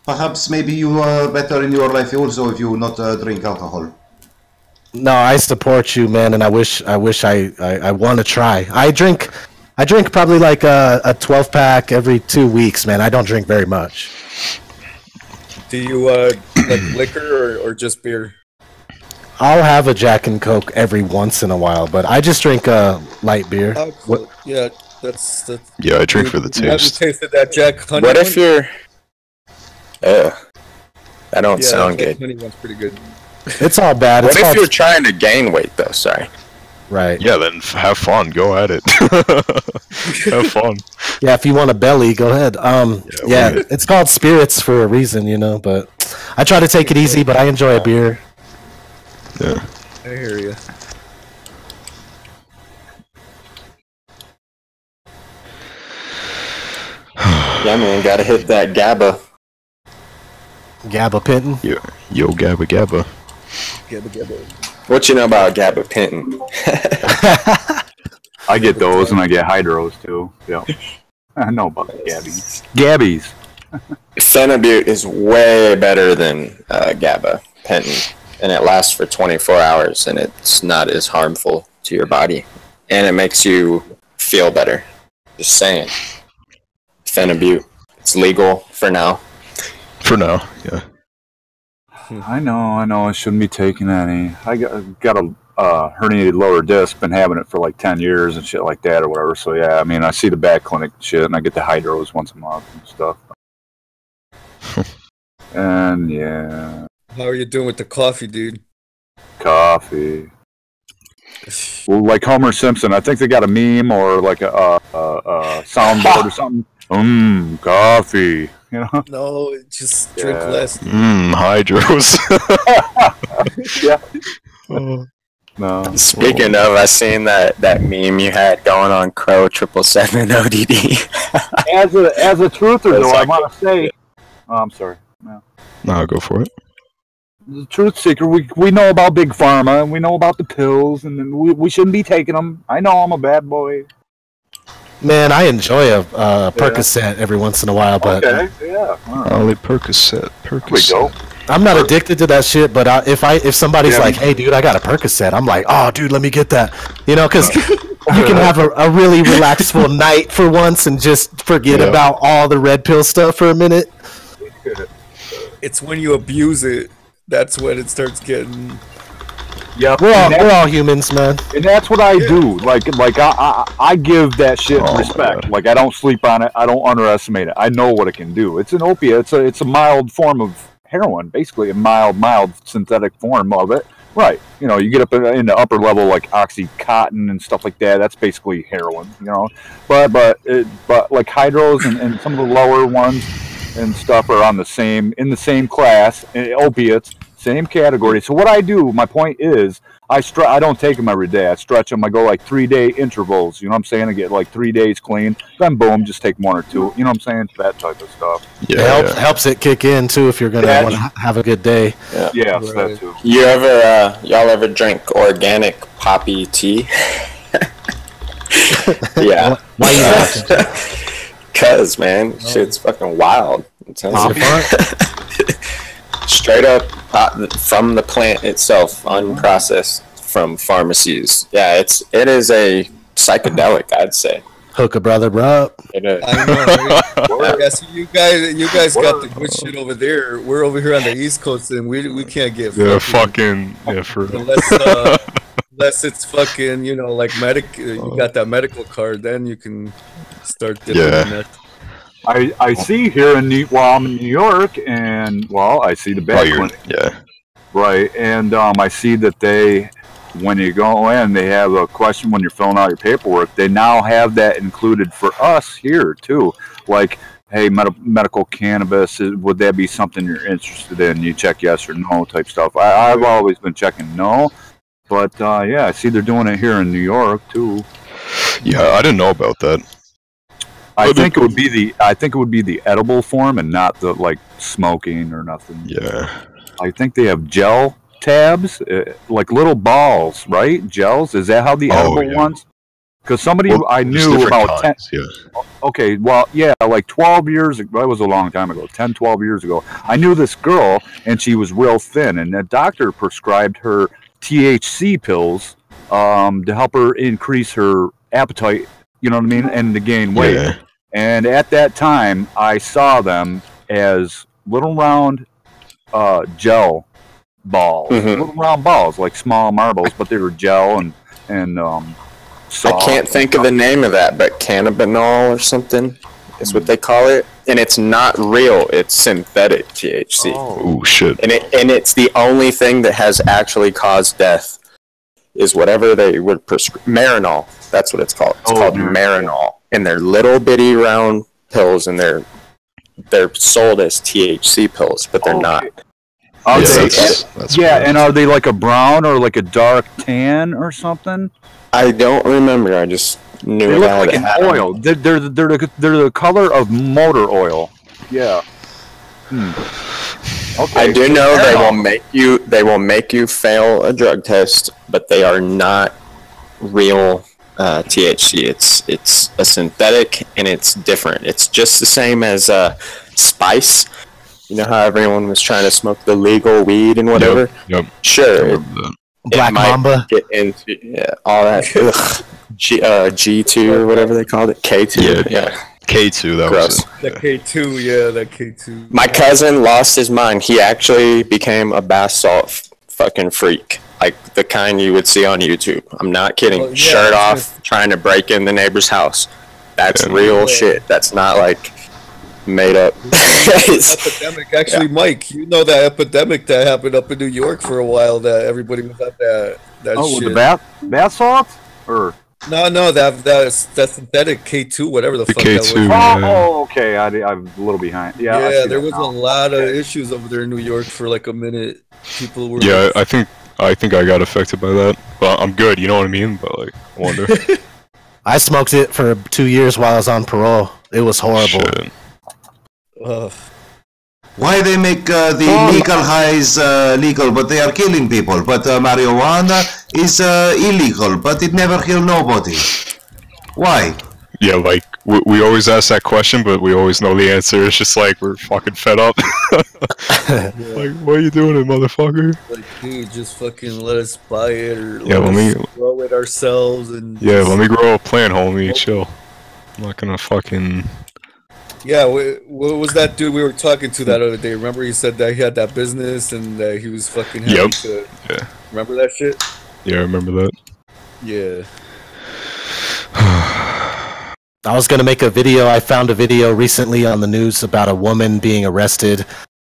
perhaps maybe you are better in your life also if you not drink alcohol. No, I support you, man, and I wish I want to try. I drink probably like a 12-pack every 2 weeks, man. I don't drink very much. Do you like liquor or just beer? I'll have a Jack and Coke every once in a while, but I just drink light beer. Oh, cool. Yeah, that's. Yeah, I drink for the taste. Have you tasted that Jack Honey? What if you're? That don't sound good. Honey one's pretty good. It's all bad. What if you're trying to gain weight though? Sorry. Right. Yeah, then have fun. Go at it. Have fun. Yeah, if you want a belly, go ahead. It's called spirits for a reason, but I try to take it easy, but I enjoy a beer. Yeah. I hear you. Yeah, man, gotta hit that GABA. Gabapentin? Yo, Gabba Gabba. Gabba Gabba. What you know about gabapentin? I get those and I get hydros too. Yeah. I know about the gabbies. Gabbies. Phenibut is way better than gabapentin, and it lasts for 24 hours, and it's not as harmful to your body, and it makes you feel better. Just saying. Phenibut. It's legal for now. For now, yeah. I know. I shouldn't be taking any. I got a herniated lower disc. Been having it for like 10 years and shit like that or whatever. So yeah, I mean, I see the back clinic and shit, and I get the hydros once a month and stuff. And yeah. How are you doing with the coffee, dude? Coffee. Well, like Homer Simpson, I think they got a meme or like a soundboard or something. Coffee. No, just drink less. Hydros. Yeah. No. Speaking of, I seen that meme you had going on Crow 777 ODD. as a truther, though, I want to say. Oh, I'm sorry. No, go for it. The truth seeker, we know about Big Pharma, and we know about the pills, and we shouldn't be taking them. I know I'm a bad boy. Man, I enjoy a Percocet every once in a while, but Only Percocet. There we go. I'm not addicted to that shit. But if somebody's like, "Hey, dude, I got a Percocet," I'm like, "Oh, dude, let me get that," because You can have a really relaxful night for once and just forget about all the red pill stuff for a minute. It's when you abuse it, that's when it starts getting... Yeah, we're all humans, man. And that's what I do. Like I give that shit respect. Man. Like I don't sleep on it. I don't underestimate it. I know what it can do. It's an opiate. It's a mild form of heroin, basically a mild synthetic form of it. Right. You know, you get up in the upper level like Oxycontin and stuff like that. That's basically heroin. You know, but like hydros and some of the lower ones and stuff are in the same class. Opiates. Same category. So what I do, my point is, I don't take them every day. I stretch them. I go like 3-day intervals. You know what I'm saying? I get like 3 days clean. Then boom, just take 1 or 2. You know what I'm saying? That type of stuff. Yeah, it helps it kick in too if you're gonna want to have a good day. Yeah, that too. Y'all ever drink organic poppy tea? Yeah. Why you laughing? Cause man, shit's fucking wild. Straight up from the plant itself, unprocessed from pharmacies. Yeah, it is a psychedelic, I'd say. Hook a brother, bro. It is. I know. Right? Yeah, so you guys got the good shit over there. We're over here on the East Coast, and we can't get for unless it's fucking like you got that medical card, then you can start dipping in that. I see here I'm in New York, and I see the back clinic. Yeah. Right, and I see that when you go in, they have a question when you're filling out your paperwork. They now have that included for us here too. Like, hey, medical cannabis, would that be something you're interested in? You check yes or no type stuff. I've always been checking no, but I see they're doing it here in New York too. Yeah, I didn't know about that. I think it would be the edible form and not the like smoking or nothing. Yeah. I think they have gel tabs, like little balls, right? Gels. Is that how the edible ones? Because somebody I knew about 10. Yeah. Okay, like 12 years ago. That was a long time ago. 10, 12 years ago. I knew this girl, and she was real thin, and the doctor prescribed her THC pills to help her increase her appetite. You know what I mean? And to gain weight. Yeah. And at that time, I saw them as little round gel balls. Little round balls, like small marbles, but they were gel and soft. I can't think of the name of that, but cannabinol or something is what they call it. And it's not real. It's synthetic THC. Oh, shit. And it's the only thing that has actually caused death is whatever they would prescribe. Marinol. That's what it's called. It's called Marinol. And they're little bitty round pills, and they're sold as THC pills, but they're not. That's and are they like a brown or like a dark tan or something? I don't remember. I just knew they look like an oil. They're the color of motor oil. Yeah. Okay. I do know they will make you fail a drug test, but they are not real THC. It's a synthetic, and it's different. It's just the same as spice. You know how everyone was trying to smoke the legal weed and whatever? Yep. Sure. Black Mamba. Get into all that. G2 or whatever they called it. K2. Yeah. K2, that Gross. was it. That K2, that K2. My cousin lost his mind. He actually became a bath salt fucking freak. Like the kind you would see on YouTube. I'm not kidding. Shirt off, trying to break in the neighbor's house. That's real shit. That's not like made up. Epidemic. Actually, Mike, you know that epidemic that happened up in New York for a while that everybody was at that shit. The bath salts? Or... No, that's synthetic K2, whatever the fuck K2, that was. Oh, okay. I'm a little behind. Yeah, there was a lot of issues over there in New York for like a minute. People were. Yeah, I think I got affected by that. Well, I'm good, you know what I mean? But like, I wonder. I smoked it for 2 years while I was on parole. It was horrible. Why they make the legal highs legal, but they are killing people? But marijuana is illegal, but it never kill nobody. Why? Yeah, like we always ask that question, but we always know the answer. It's just like we're fucking fed up. Like, what are you doing, motherfucker? Like, dude, just fucking let us buy it or let us grow it ourselves and. Yeah, let me grow a plant, homie. Chill. I'm not gonna fucking. Yeah, what was that dude we were talking to that other day? Remember he said that he had that business and he was fucking having to. Yeah. Remember that shit? Yeah, I remember that. Yeah. I was going to make a video. I found a video recently on the news about a woman being arrested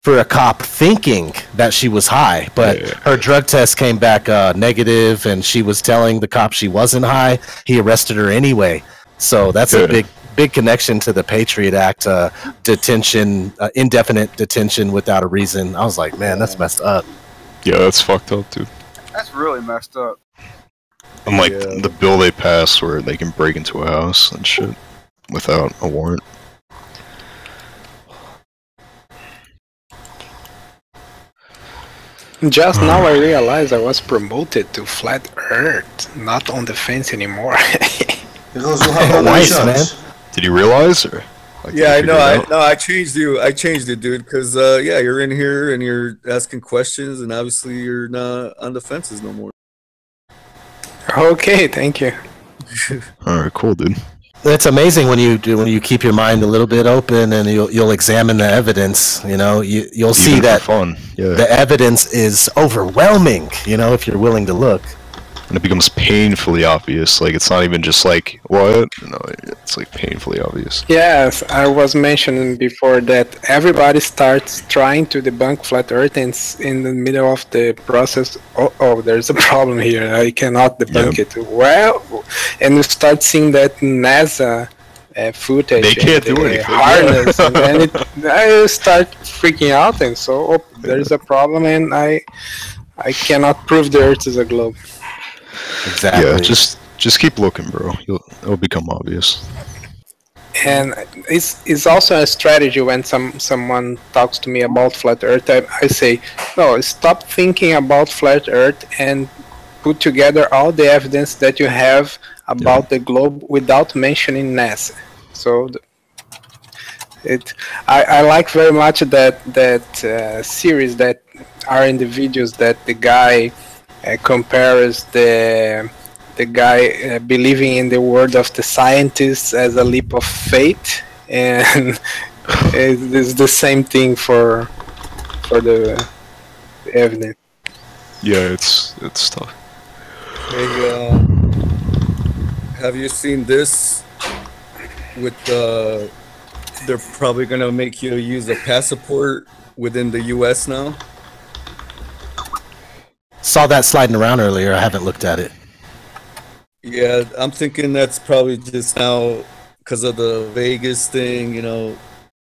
for a cop thinking that she was high, but her drug test came back negative, and she was telling the cop she wasn't high. He arrested her anyway. So that's a big connection to the Patriot Act, detention, indefinite detention without a reason. I was like, man, that's messed up. Yeah, that's fucked up, dude. That's really messed up. I'm like the bill they passed where they can break into a house and shit without a warrant. Just now I realized I was promoted to Flat Earth, not on the fence anymore. Because you have nice, man. Did you realize? Or, like, yeah, I know. I changed you. I changed it, dude. Because yeah, you're in here and you're asking questions, and obviously you're not on the fences no more. Okay, thank you. All right, cool, dude. It's amazing when you keep your mind a little bit open and you'll examine the evidence. You know, you'll see that the evidence is overwhelming. You know, if you're willing to look. And it becomes painfully obvious. Like, it's not even just like, what? No, it's like painfully obvious. Yes, I was mentioning before that everybody starts trying to debunk Flat Earth, and in the middle of the process, oh, there's a problem here. I cannot debunk it. Well, and you start seeing that NASA footage. They can't do anything. Harness, and then I start freaking out, and so there's a problem, and I cannot prove the Earth is a globe. Exactly. Yeah, just keep looking, bro. It'll become obvious. And it's also a strategy when someone talks to me about Flat Earth. I say, no, stop thinking about Flat Earth and put together all the evidence that you have about the globe without mentioning NASA. So I like very much that series that are in the videos that the guy compares the guy believing in the word of the scientists as a leap of faith, and it's the same thing for the evidence. Yeah, it's tough. Hey, have you seen this? With they're probably gonna make you use a passport within the U.S. now. Saw that sliding around earlier. I haven't looked at it. Yeah, I'm thinking that's probably just now because of the Vegas thing. You know,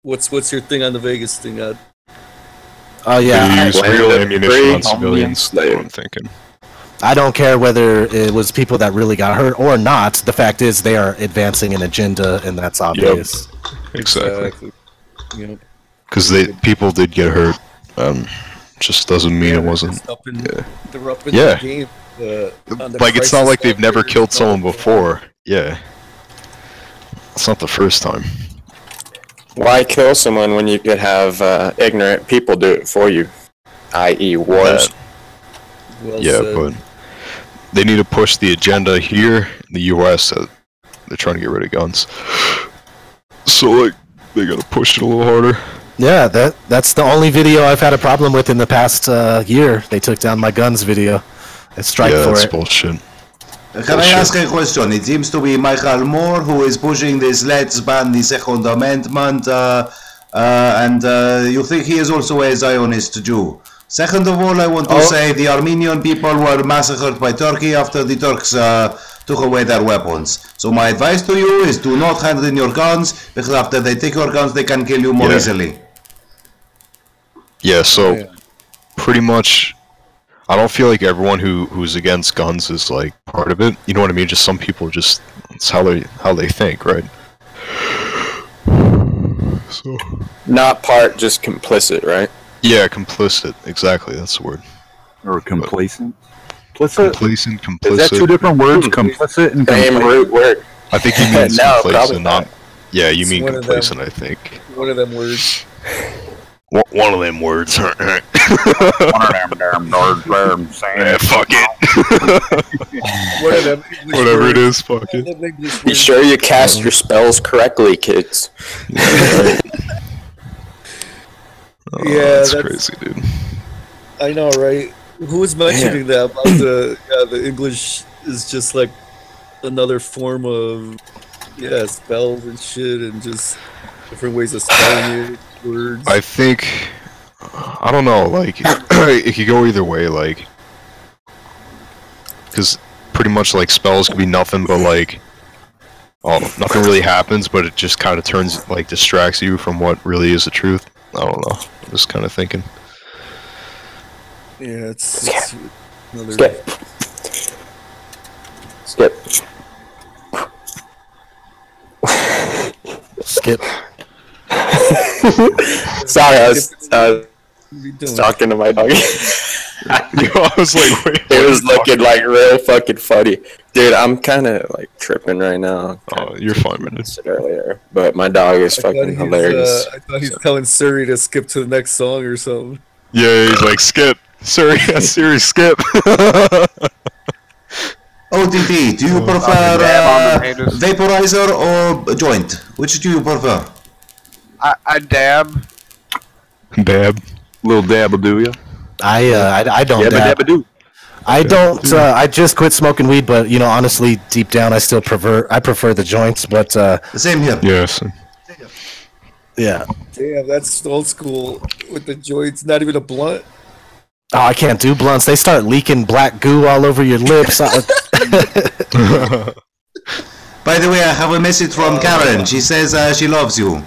what's your thing on the Vegas thing? Oh yeah, they use real ammunition on civilians. That's what I'm thinking. I don't care whether it was people that really got hurt or not. The fact is, they are advancing an agenda, and that's obvious. Yep. Exactly. Yep. Because people did get hurt. Just doesn't mean it wasn't. They're up in the game. Like, it's not like they've never killed someone before. Yeah. It's not the first time. Why kill someone when you could have ignorant people do it for you? I.e. wars. Well said. But they need to push the agenda here in the U.S. They're trying to get rid of guns. So, like, they gotta push it a little harder. Yeah, that's the only video I've had a problem with in the past year. They took down my guns video. I strike for that's it. Bullshit. Can I ask a question? It seems to be Michael Moore who is pushing this let's ban the Second Amendment, and you think he is also a Zionist Jew. Second of all, I want to say the Armenian people were massacred by Turkey after the Turks took away their weapons. So my advice to you is do not hand in your guns, because after they take your guns, they can kill you more easily. Yeah, so pretty much, I don't feel like everyone who's against guns is like part of it. You know what I mean? Just some people just, it's how they think, right? So not part, just complicit, right? Yeah, complicit. Exactly, that's the word. Or complacent. Complacent, complicit. Is that two different words? Complicit and same root word. I think he means complacent, not Yeah, you It's mean one of complacent, them. I think. One of them words. One of them words. One of them damn nerds. Yeah, fuck it. One of them English Whatever words. it is, fuck it. One of them English Be words. sure you cast your spells correctly, kids. Yeah, that's crazy, dude. I know, right? Who was mentioning that about the English is just like another form of spells and shit and just different ways of spelling it, words. I think, I don't know, like, it could go either way, like, because pretty much, like, spells could be nothing but, like, nothing really happens, but it just kind of turns, like, distracts you from what really is the truth. I don't know, I'm just kind of thinking. Yeah, it's another... Skip. Sorry, I was talking to my dog. I was like, wait. It was looking like real fucking funny. Dude, I'm kind of like tripping right now. Oh, you're fine, man. Earlier, but my dog is fucking hilarious. I thought he's telling Suri to skip to the next song or something. Yeah, he's like, skip. Sorry, Siri, skip. ODD, do you prefer vaporizer or joint? Which do you prefer? I dab. Dab. Little dab will do ya. I don't dab. Dabba-dabba-doo. I don't. I just quit smoking weed, but you know, honestly, deep down, I still prefer the joints. But same here. Yes. Yeah. Damn, that's old school with the joints. Not even a blunt. Oh, I can't do blunts. They start leaking black goo all over your lips. By the way, I have a message from Karen. She says she loves you.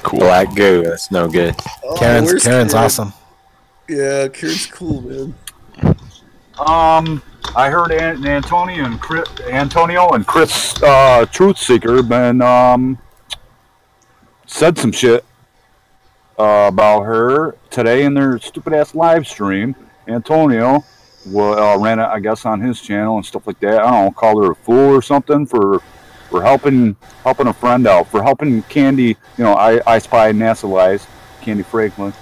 Cool. Black goo. That's no good. Oh, Karen's Karen? awesome. Yeah, Karen's cool, man. I heard Antonio and Chris Truth Seeker been said some shit about her today in their stupid ass live stream. Antonio ran it, I guess, on his channel and stuff like that. I don't know, called her a fool or something for helping a friend out, for helping Candy. You know, I Spy NASA Lies, Candy Franklin.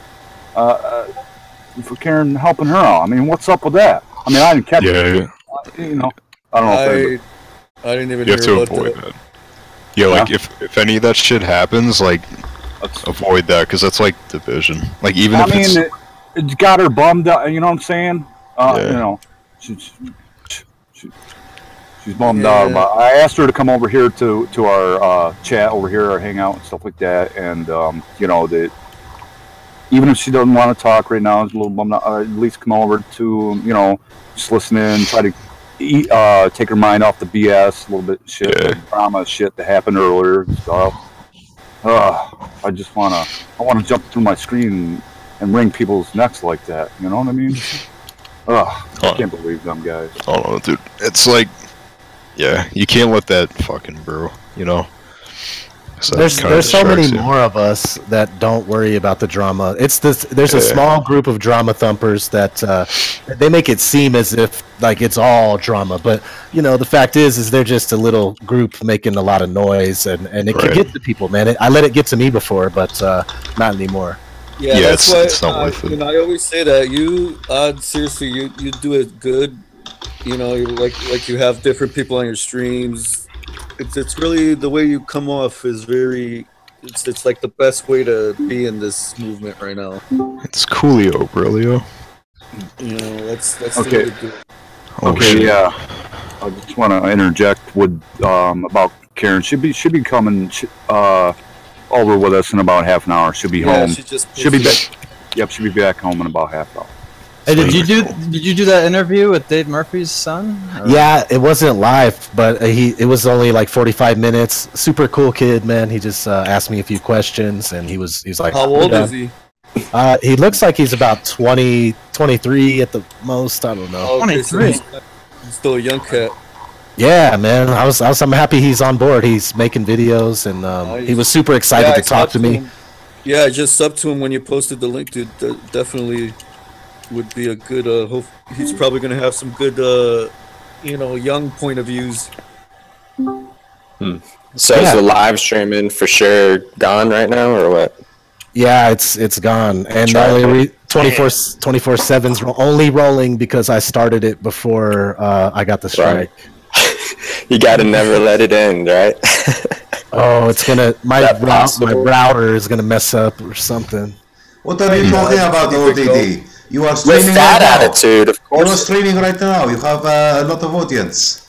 For Karen helping her out. I mean, what's up with that? I mean, I didn't catch it. You know, I don't know. I didn't even You hear have to about avoid that. that. Yeah, like if any of that shit happens, like avoid that because that's like division. Like even if it's got her bummed out. You know what I'm saying? You know, she's bummed out about. I asked her to come over here to our chat over here, our hangout and stuff like that, and you know that. Even if she doesn't want to talk right now, it's a little bummed out. At least come over to, you know, just listen in, try to take her mind off the BS, a little bit of shit, the drama shit that happened earlier and stuff. I just want to jump through my screen and wring people's necks like that. You know what I mean? I can't believe them guys. I don't know, dude. It's like, yeah, you can't let that fucking brew, you know? So there's so many more of us that don't worry about the drama. There's a small group of drama thumpers that they make it seem as if like it's all drama, but you know the fact is they're just a little group making a lot of noise, and it can get to people, man. I let it get to me before, but not anymore. Yeah, that's why you know, I always say that you seriously you do it good. You know, like you have different people on your streams. It's really the way you come off is very. It's like the best way to be in this movement right now. It's coolio, brilio. You know, that's okay. the way to do it. Okay, yeah. I just want to interject with about Karen. She'll be coming over with us in about half an hour. She'll be home. She'll be back. Yep, she'll be back home in about half an hour. Hey, did you do that interview with Dave Murphy's son? Or? Yeah, it wasn't live, but it was only like 45 minutes. Super cool kid, man. He just asked me a few questions, and he's like, how old is he? He looks like he's about 20, 23 at the most. I don't know. Oh, 23. So he's still a young cat. Yeah, man. I'm happy he's on board. He's making videos, and he was super excited to talk to me. Yeah, I just subbed to him when you posted the link, dude. Definitely would be a good. He's probably gonna have some good, you know, young point of views. So is the live streaming for sure gone right now, or what? Yeah, it's gone, and 24/7's only rolling because I started it before I got the strike. Right. You gotta never let it end, right? Oh, it's gonna my router is gonna mess up or something. What are you talking about, ODD? You are streaming with that right attitude, now. of course. You are streaming right now. You have a lot of audience.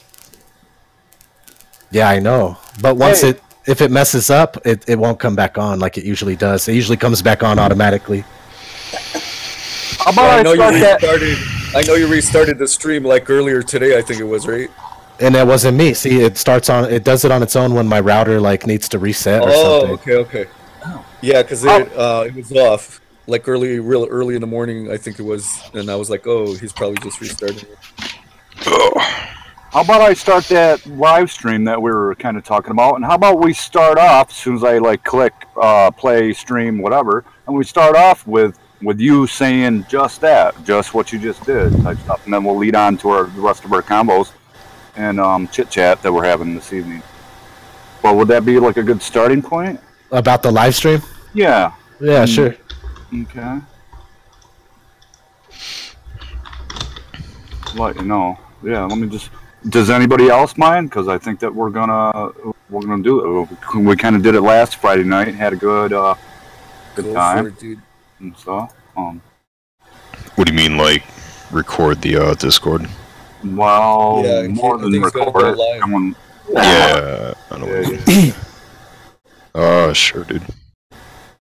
Yeah, I know. But once if it messes up, it won't come back on like it usually does. It usually comes back on automatically. I know you restarted the stream like earlier today, I think it was, right? And that wasn't me. See, it does it on its own when my router like needs to reset or something. Okay. Yeah, because it was off like real early in the morning, I think it was, and I was like, oh, he's probably just restarting it. How about I start that live stream that we were kind of talking about, and how about we start off as soon as I like click play, stream, whatever, and we start off with you saying just what you just did type stuff, and then we'll lead on to the rest of our combos and chit chat that we're having this evening. Well, would that be like a good starting point? About the live stream? Yeah. Yeah, sure. Okay. Let you know. Yeah, let me just. Does anybody else mind? Because I think that we're gonna do it. We kind of did it last Friday night. Had a good time. It, dude. And stuff. What do you mean, like record the Discord? Well, yeah, more than record it. Someone, yeah, I know. Yeah. Sure, dude.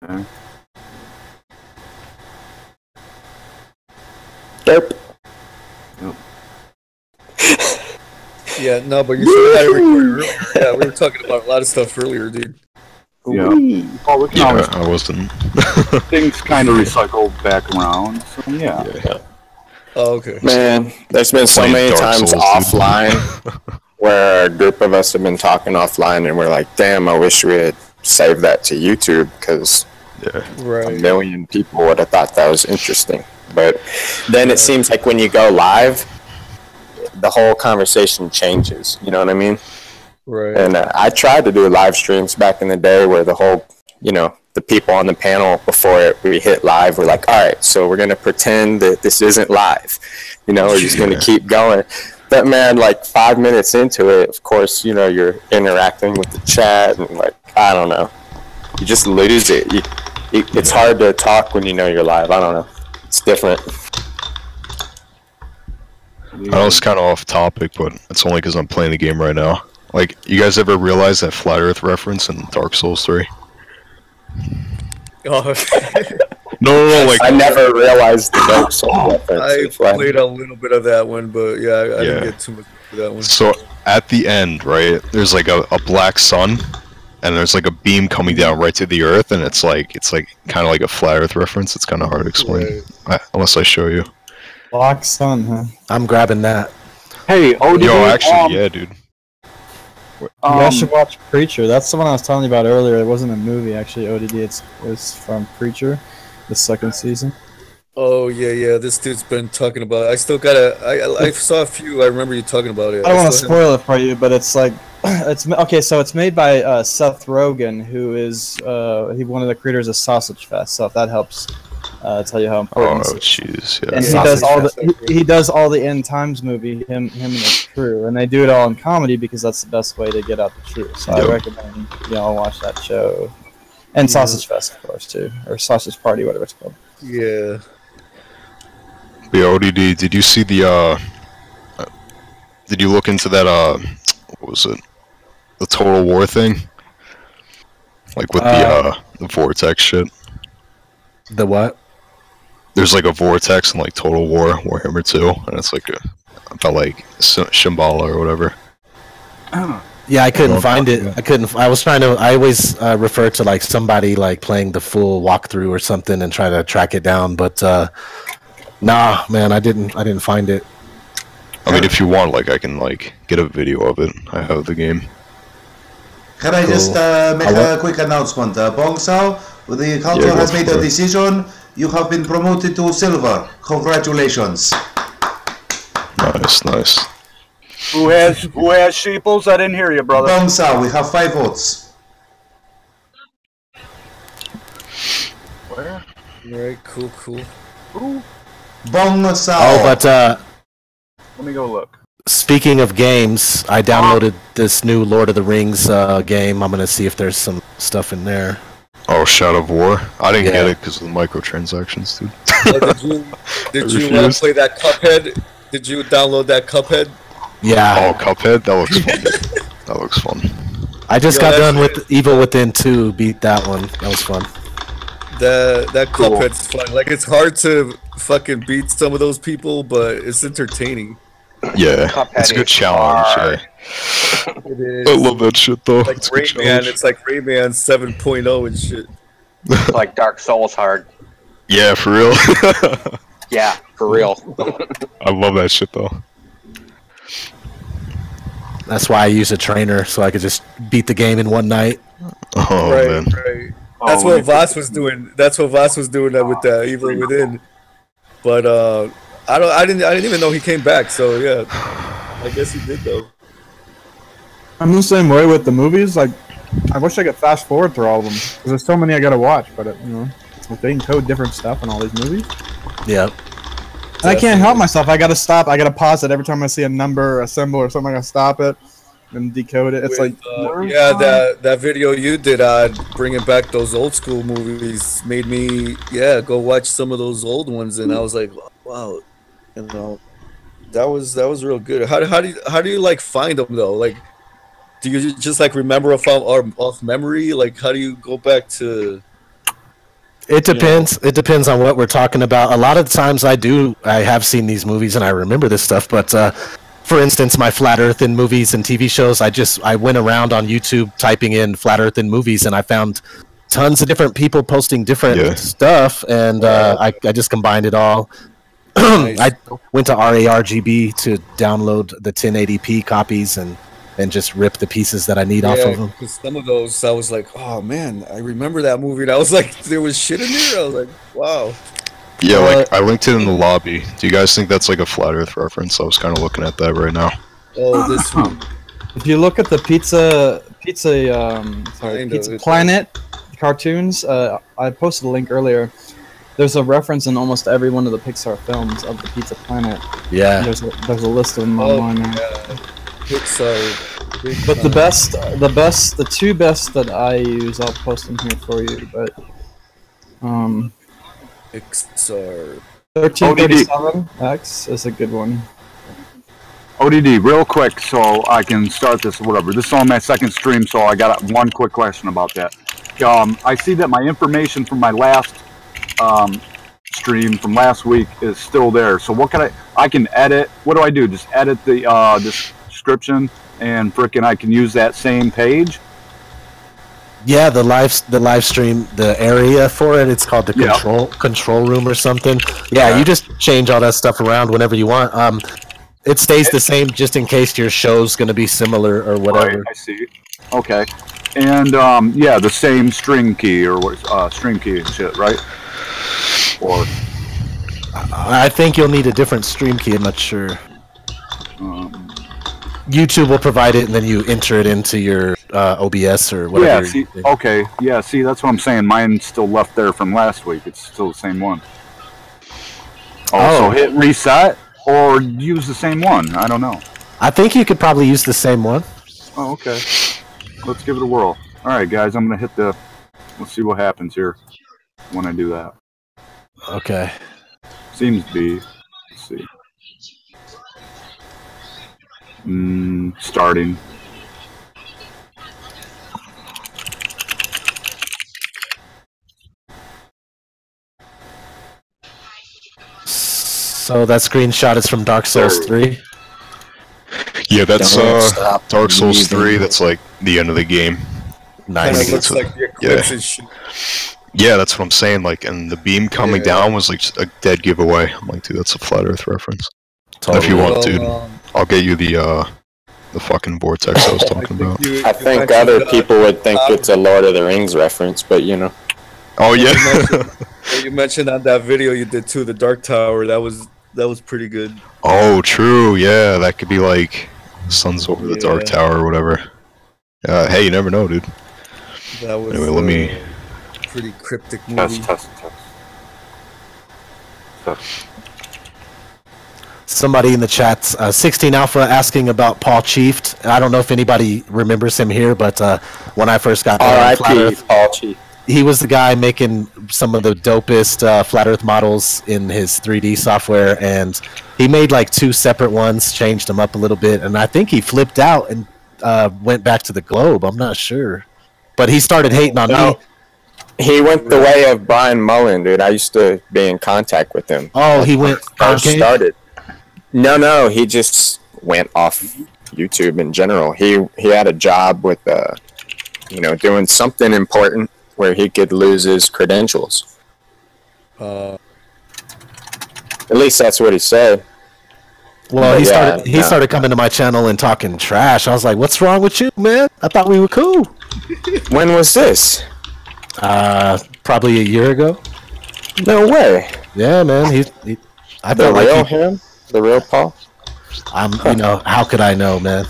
Okay. Derp. Yeah, no, but you still got it recorded earlier. Yeah, we were talking about a lot of stuff earlier, dude. Yeah. Well, we can always, I wasn't. things kind of recycled back around. So yeah. Oh, okay. Man, there's been so many times offline where a group of us have been talking offline, and we're like, "Damn, I wish we had saved that to YouTube because a million people would have thought that was interesting." But then it seems like when you go live, the whole conversation changes. You know what I mean? Right. And I tried to do live streams back in the day where the whole, the people on the panel before we hit live were like, all right, so we're going to pretend that this isn't live. We're just going to keep going. But man, like 5 minutes into it, of course, you're interacting with the chat and like, I don't know. You just lose it. It's hard to talk when you know you're live. I don't know. It's different. I know it's kind of off topic, but it's only because I'm playing the game right now. Like, you guys ever realize that Flat Earth reference in Dark Souls 3? Oh. No, like... I never realized the Dark Souls reference. I played a little bit of that one, but yeah, I didn't get too much of that one. So, at the end, right, there's like a black sun, and there's like a beam coming down right to the Earth, and it's like kind of like a Flat Earth reference. It's kind of hard to explain, unless I show you. Black sun, huh? I'm grabbing that. Hey, ODD, yo, actually, yeah, dude. You guys should watch Preacher. That's the one I was telling you about earlier. It wasn't a movie, actually, ODD. It was from Preacher, the second season. Oh, yeah. This dude's been talking about it. I still gotta... I saw a few. I remember you talking about it. I don't want to spoil it for you, but it's like... Okay, so it's made by Seth Rogen, who is one of the creators of Sausage Fest, so if that helps tell you how important Oh, jeez, yeah. And he does all the End Times movie, him and his crew, and they do it all in comedy because that's the best way to get out the truth. So I recommend y'all watch that show, and Sausage Fest, of course, too, or Sausage Party, whatever it's called. Yeah. The ODD, did you see the did you look into that what was it? The Total War thing? Like with the Vortex shit. The what? There's like a Vortex in like Total War, Warhammer 2, and it's like about like Shambhala or whatever. Yeah, I couldn't find it. I was trying to. I always refer to like somebody like playing the full walkthrough or something and try to track it down, but nah, man, I didn't find it. I mean, if you want, like, I can like get a video of it. I have the game. Can I just make a quick announcement? Bong Sao, the council has made a decision. You have been promoted to silver. Congratulations. Nice. Who has sheeples? I didn't hear you, brother. Bongsa, we have 5 votes. Where? Alright, cool. Who? Bongsa. Oh, but let me go look. speaking of games, I downloaded this new Lord of the Rings game. I'm gonna see if there's some stuff in there. Oh, Shadow of War. I didn't get it because of the microtransactions, dude. Did you want to play that Cuphead? Did you download that Cuphead? Yeah. Oh, Cuphead? That looks fun. That looks fun. I just got done with Evil Within 2. Beat that one. That was fun. That Cuphead's fun. Like, it's hard to fucking beat some of those people, but it's entertaining. Yeah, it's a good challenge. It is. I love that shit though. Like Rayman, it's like Rayman 7.0 and shit. Like Dark Souls hard. Yeah, for real. Yeah, for real. I love that shit though. That's why I use a trainer, so I could just beat the game in one night. Oh, right, man. right. That's what Voss was doing. That's what Voss was doing with the Evil Within. But I didn't even know he came back. So yeah, I guess he did though. I'm the same way with the movies. Like, I wish I could fast forward through all of them because there's so many I gotta watch. But like they encode different stuff in all these movies. Yeah. And I can't help myself. I gotta stop. I gotta pause it every time I see a number, a symbol, or something. I gotta stop it and decode it. It's like yeah, that video you did on bringing back those old school movies made me go watch some of those old ones, and I was like, wow, that was real good. How do you like find them though? Like, do you just like remember off memory? Like, how do you go back to? It depends. It depends on what we're talking about. A lot of times I have seen these movies and I remember this stuff, but for instance, my Flat Earth in movies and TV shows, I went around on YouTube typing in Flat Earth in movies, and I found tons of different people posting different stuff, and I just combined it all. I went to RARGB to download the 1080p copies and just rip the pieces that I need off of them. Because some of those, I was like, oh man, I remember that movie, and I was like, there was shit in there. I was like, wow. Yeah, like I linked it in the lobby. Do you guys think that's like a Flat Earth reference? I was kind of looking at that right now. Oh, this one. If you look at the Pizza Planet cartoons, I posted a link earlier. There's a reference in almost every one of the Pixar films of the Pizza Planet. Yeah. There's a list of them online. Pixar. But the two best that I use, I'll post them here for you. But Pixar. 1337X is a good one. ODD, real quick, so I can start this or whatever. This is on my second stream, so I got one quick question about that. I see that my information from my last stream from last week is still there. So what can I can edit? What do I do? Just edit the description, and frickin' I can use that same page. Yeah, the live stream, the area for it, it's called the control room or something. Yeah, you just change all that stuff around whenever you want. It stays the same just in case your show's going to be similar or whatever. Right, I see. Okay. And yeah, the same string key or what string key and shit, right? Or I think you'll need a different stream key, I'm not sure. YouTube will provide it, and then you enter it into your OBS or whatever. Yeah, see, okay. Yeah, see, that's what I'm saying. Mine's still left there from last week. It's still the same one. So hit reset or use the same one. I don't know. I think you could probably use the same one. Oh, okay. Let's give it a whirl. All right, guys, I'm going to hit the... Let's see what happens here when I do that. Okay. Seems to be... Let's see. Starting. So that screenshot is from Dark Souls 3? Yeah, that's Dark Souls 3. That's like the end of the game. Nice. Looks like the eclipse and shit. Yeah, that's what I'm saying. Like, and the beam coming down was like just a dead giveaway. I'm like, dude, that's a Flat Earth reference. Totally. If you want, dude, I'll get you the fucking vortex I was talking about. I think other people would think it's a Lord of the Rings reference, but you know. Oh yeah. You mentioned on that video you did too, the Dark Tower. That was pretty good. Oh, true. Yeah, that could be like Sun's over the dark tower or whatever. Hey, you never know, dude. That was anyway, let me. Pretty cryptic movie. Test. Somebody in the chat's 16 Alpha asking about Paul Chieft. I don't know if anybody remembers him here, but when I first got R.I.P. Paul Chieft. He was the guy making some of the dopest Flat Earth models in his 3D software, and he made like 2 separate ones, changed them up a little bit, and I think he flipped out and went back to the globe. I'm not sure, but he started hating on me. He went the way of Brian Mullen, dude. I used to be in contact with him. Oh, he went first started. No, he just went off YouTube in general. He had a job with doing something important where he could lose his credentials. At least that's what he said. Well, he started coming to my channel and talking trash. I was like, "What's wrong with you, man? I thought we were cool." When was this? Probably a year ago. No way. Yeah, man. I the felt like real him, the real Paul. How could I know, man?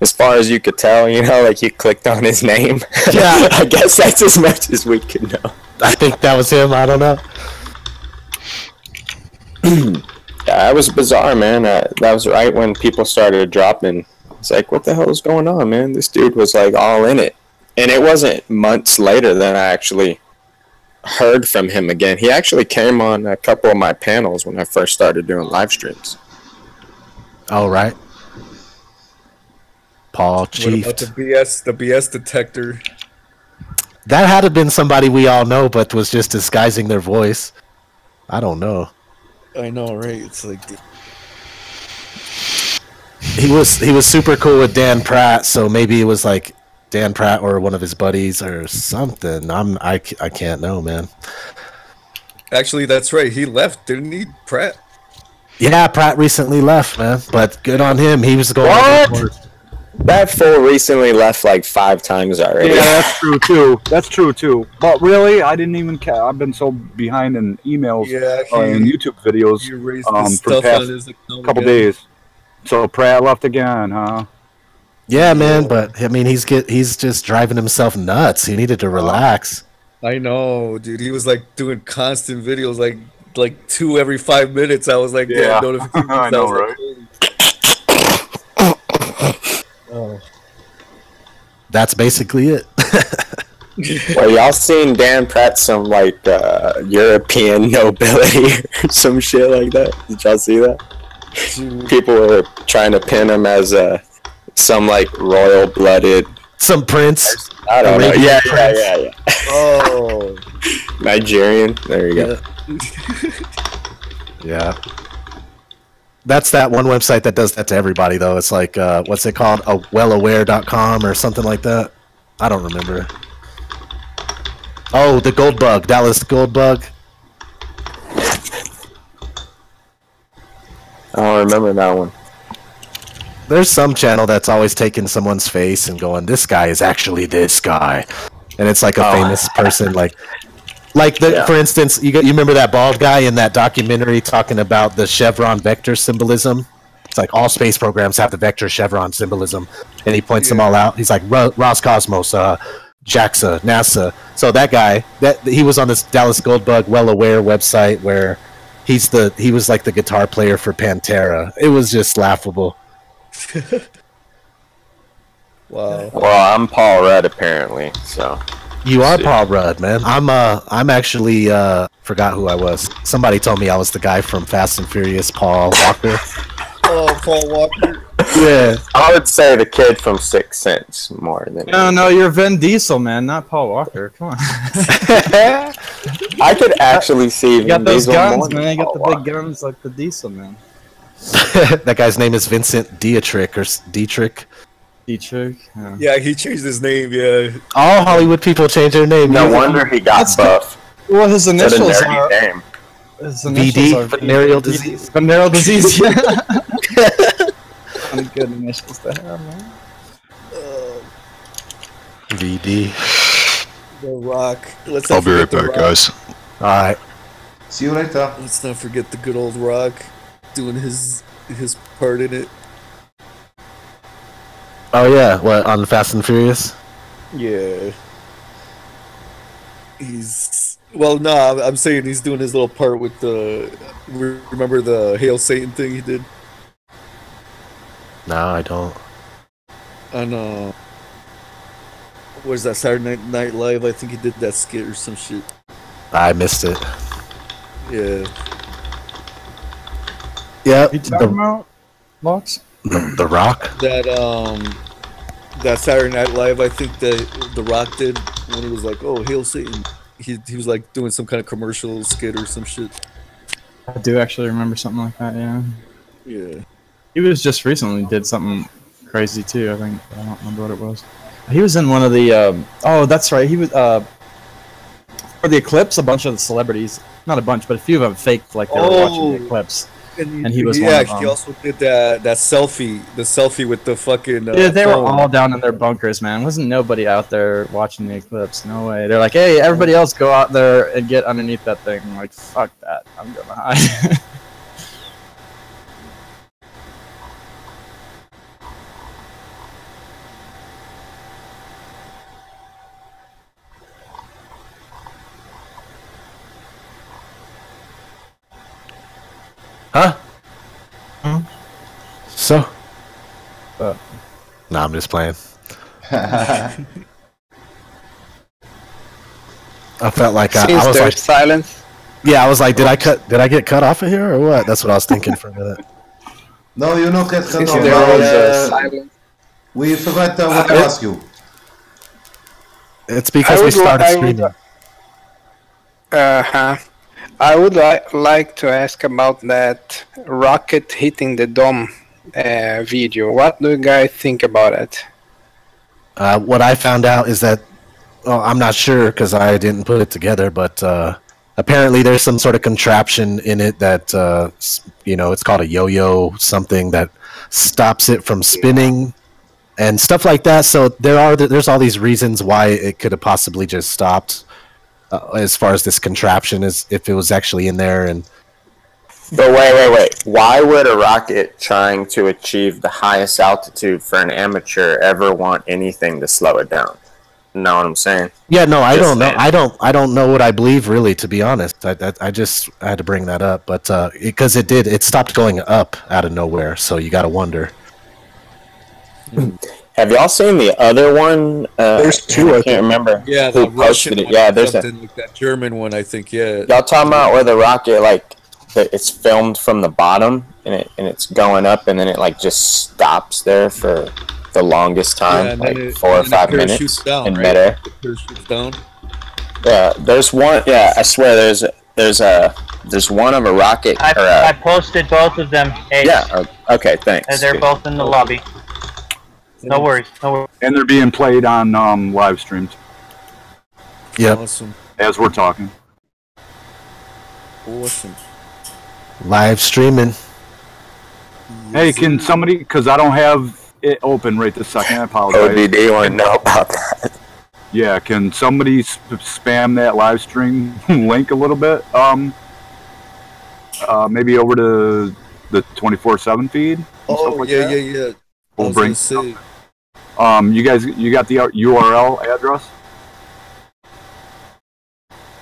As far as you could tell, like you clicked on his name. Yeah, I guess that's as much as we could know. I think that was him. I don't know. Yeah, that was bizarre, man. That was right when people started dropping. It's like, what the hell is going on, man? This dude was like all in it. And it wasn't months later that I actually heard from him again. He actually came on a couple of my panels when I first started doing live streams. All right. Paul Chief. What about the BS detector? That had to have been somebody we all know, but was just disguising their voice. I don't know. I know, right? It's like he was super cool with Dan Pratt, so maybe it was like Dan Pratt or one of his buddies or something. I can't know, man. Actually, that's right. He left, didn't he, Pratt? Yeah, Pratt recently left, man. But good on him. He was going. What? That fool recently left like 5 times already. Yeah, that's true too. But really, I didn't even care. I've been so behind in emails and YouTube videos for the past couple days. So Pratt left again, huh? Yeah, man. But I mean, he's just driving himself nuts. He needed to relax. I know, dude. He was like doing constant videos, like 2 every 5 minutes. I was like, yeah, notifications. I know, right? Oh. That's basically it. Well, y'all seen Dan Pratt some like European nobility or some shit like that? Did y'all see that? People were trying to pin him as some like royal blooded, some prince. I don't know. Yeah. Oh, Nigerian. There you go. Yeah. That's that one website that does that to everybody, though. It's like, what's it called? wellaware.com or something like that. I don't remember. Oh, the Gold Bug. Dallas Gold Bug. I don't remember that one. There's some channel that's always taking someone's face and going, this guy is actually this guy. And it's like a famous person, for instance, you remember that bald guy in that documentary talking about the chevron vector symbolism? It's like all space programs have the vector chevron symbolism, and he points them all out. He's like Roscosmos, JAXA, NASA. So that guy, he was on this Dallas Goldbug Well Aware website where he was like the guitar player for Pantera. It was just laughable. Wow. Well, I'm Paul Rudd apparently, so. You are Paul Rudd, man. I'm actually forgot who I was. Somebody told me I was the guy from Fast and Furious, Paul Walker. Oh, Paul Walker. Yeah. I would say the kid from Sixth Sense more than. No, you're Vin Diesel, man, not Paul Walker. Come on. I could actually see. You got those guns, man. You got the big guns like the Diesel, man. That guy's name is Vincent Dietrich or Dietrich. Dietrich. Yeah, he changed his name. Yeah. All Hollywood people change their name. No wonder he got buff. Well, his initials are. VD, venereal disease. Venereal disease. Yeah. Good initials to have, man. VD. The Rock. I'll be right back, guys. All right. See you later. Let's not forget the good old Rock doing his his part in it. Oh yeah, what on Fast and Furious? Yeah. He's no, I'm saying he's doing his little part with the. Remember the Hail Satan thing he did? No, I don't. On what is that, Saturday Night Live? I think he did that skit or some shit. I missed it. Yeah. Yeah. You talking about L.O.X? The Rock? That Saturday Night Live, I think that The Rock did when he was like, "Oh, Hail Satan." He was like doing some kind of commercial skit or some shit. I do actually remember something like that. Yeah. Yeah. He was just recently did something crazy too. I think I don't remember what it was. He was in one of the. Oh, that's right. He was for the eclipse. A bunch of the celebrities, not a bunch, but a few of them faked like they were watching the eclipse. And he was one of them. He also did that selfie, the selfie with the fucking. Yeah, they were all down in their bunkers, man. Wasn't nobody out there watching the eclipse? No way. They're like, hey, everybody else go out there and get underneath that thing. I'm like, fuck that. I'm gonna hide. Huh? So? Nah, I'm just playing. I felt like I was like silence. Yeah, I was like, did I get cut off of here or what? That's what I was thinking for a minute. No, you not get cut off. There was silence. We forgot what to ask you. It's because we started streaming. I would like to ask about that rocket hitting the dome video. What do you guys think about it? What I found out is that, I'm not sure because I didn't put it together, but apparently there's some sort of contraption in it that, it's called a yo-yo something that stops it from spinning and stuff like that. So there's all these reasons why it could have possibly just stopped. As far as this contraption is, if it was actually in there, and but wait, why would a rocket trying to achieve the highest altitude for an amateur ever want anything to slow it down? You know what I'm saying? Yeah, no, I don't know. I don't know what I believe, really, to be honest. I just had to bring that up, but because it stopped going up out of nowhere, so you got to wonder. Have y'all seen the other one? There's two. I can't remember. Yeah, who the Russian posted it. one, Yeah, there's like that German one, I think. Yeah. Y'all talking about where the rocket it's filmed from the bottom and it's going up and then it just stops there for the longest time, 4 or 5 minutes in midair. It parachutes down. Yeah, there's one. Yeah, I swear there's one of a rocket. I posted both of them. Eyez. Yeah. Okay. Thanks. They're both in the lobby. No worries. And they're being played on live streams. Yep. Awesome. As we're talking. Awesome. Live streaming. Hey, can somebody? Because I don't have it open right this second. I apologize. ODD want to know about that. Yeah, can somebody spam that live stream link a little bit? Maybe over to the 24/7 feed. Oh yeah. We'll bring. You guys, you got the URL address?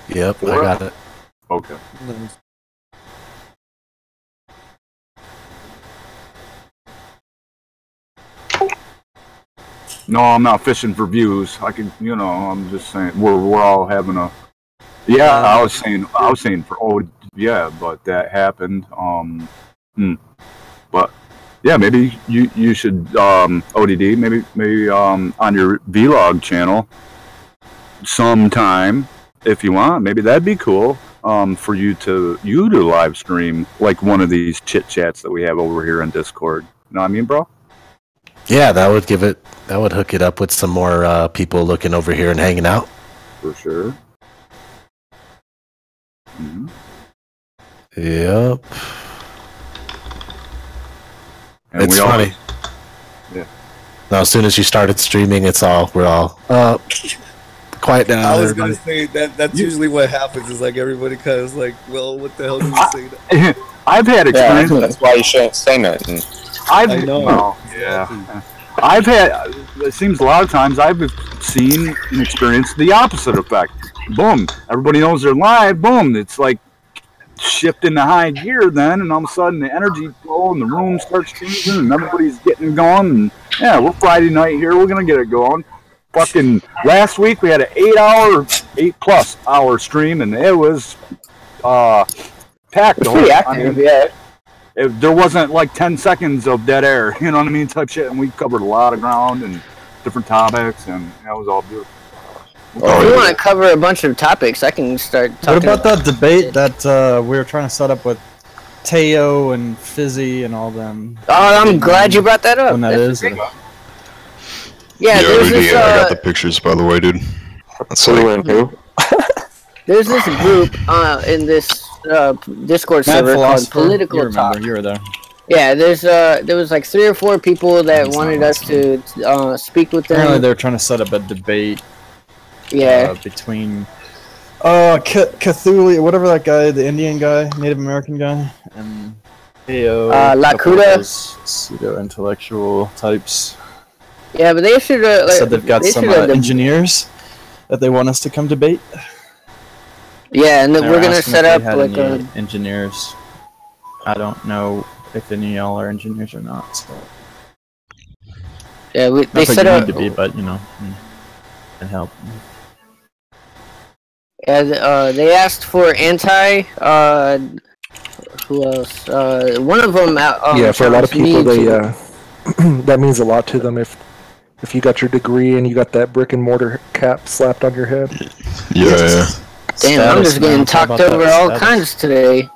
Yep, I got it. Okay. Nice. No, I'm not fishing for views. I can, I'm just saying we're all having a. Yeah, I was saying for but that happened. But yeah, maybe you should ODD maybe on your vlog channel sometime if you want. Maybe that'd be cool for you to live stream like one of these chit chats that we have over here in Discord. You know what I mean, bro? Yeah, that would hook it up with some more people looking over here and hanging out. For sure. Mm-hmm. Yep. And it's funny. Yeah. Now, as soon as you started streaming, we're all quiet down. I was gonna say that's usually what happens. Is like everybody kind of like, well, what the hell did you say? That? I've had experience. Yeah, that's why you shouldn't say nothing. I know. Well, yeah. I've had. It seems a lot of times I've seen and experienced the opposite effect. Boom! Everybody knows they're live. Boom! It's like shift into high gear then, and all of a sudden the energy flow in the room starts changing, and everybody's getting going. And yeah, we're Friday night here. We're gonna get it going. Fucking last week we had an 8+ hour stream, and it was packed. Pretty active, yeah. There wasn't like 10 seconds of dead air, you know what I mean, type shit, and we covered a lot of ground and different topics, and that was all beautiful. If you want to cover a bunch of topics, I can start talking. What about that debate that we were trying to set up with Teo and Fizzy and all them? Oh, I'm glad you brought that up. When that is. Yeah, dude, I got the pictures, by the way, dude. That's like... There's this group in this Discord server called Political Talk. You were there. Yeah, there was like 3 or 4 people that wanted us to speak with them. Apparently, they were trying to set up a debate. Yeah. Between Cthulhu, whatever that guy, the Indian guy, Native American guy, and Teo. Lakuta. Pseudo-intellectual types. Yeah, but they should said they've got some engineers that they want us to come debate. Yeah, and we're gonna set up like engineers. I don't know if any of y'all are engineers or not. So. Yeah, they set up. Need to be, but you know, can help. Yeah, they asked for anti. Who else? One of them. Yeah, for a lot of people, they that means a lot to them if you got your degree and you got that brick and mortar cap slapped on your head. Yeah. Damn, I'm just getting talked over all kinds today.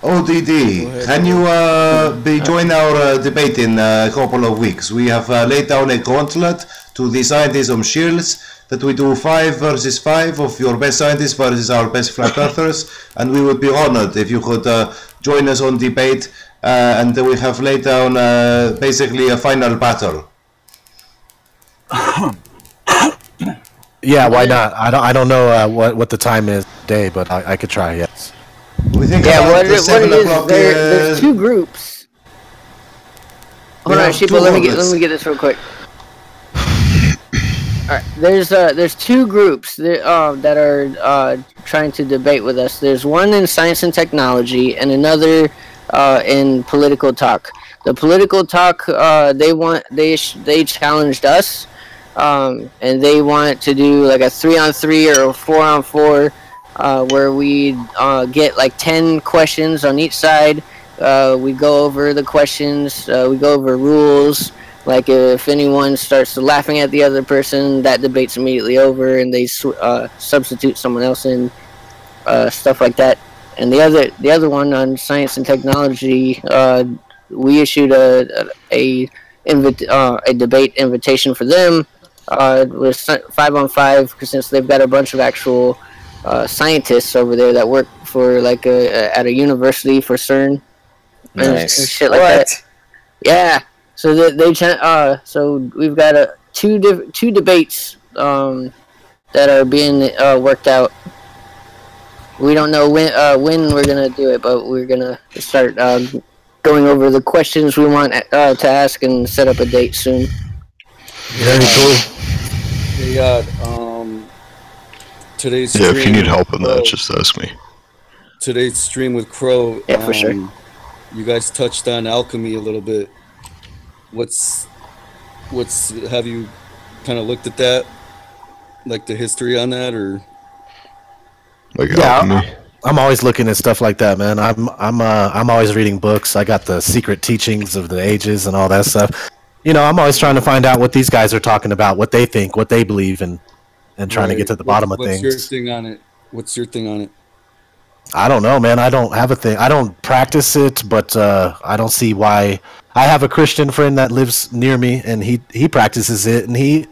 ODD, can you join our debate in a couple of weeks? We have laid down a gauntlet to the scientism shields that we do 5 versus 5 of your best scientists versus our best flat earthers, and we would be honored if you could join us on debate, and we have laid down basically a final battle. Yeah, why not? I don't know what the time is today, but I could try. Yes. We think what it is? There's 2 groups. Hold on, Sheeple. Let me get this real quick. All right, there's 2 groups that are trying to debate with us. There's one in science and technology, and another in political talk. The political talk, they challenged us. And they want to do like a 3-on-3 or a 4-on-4 where we get like 10 questions on each side. We go over the questions, we go over rules, like if anyone starts laughing at the other person, that debate's immediately over and they substitute someone else in, stuff like that. And the other one on science and technology, we issued a debate invitation for them. It was 5-on-5 since they've got a bunch of actual scientists over there that work for like at a university for CERN and shit like that. Yeah, so so we've got two debates that are being worked out. We don't know when we're gonna do it, but we're gonna start going over the questions we want to ask and set up a date soon. Very cool. They got today's stream. Yeah, if you need help in that, just ask me. Today's stream with Crow. Yeah, for sure. You guys touched on alchemy a little bit. What's have you kind of looked at that, like the history on that, or? Like alchemy? I'm always looking at stuff like that, man. I'm always reading books. I got the secret teachings of the ages and all that stuff. You know, I'm always trying to find out what these guys are talking about, what they think, what they believe, and trying to get to the bottom of things. What's your thing on it? What's your thing on it? I don't know, man. I don't have a thing. I don't practice it, but I don't see why. I have a Christian friend that lives near me, and he practices it, and he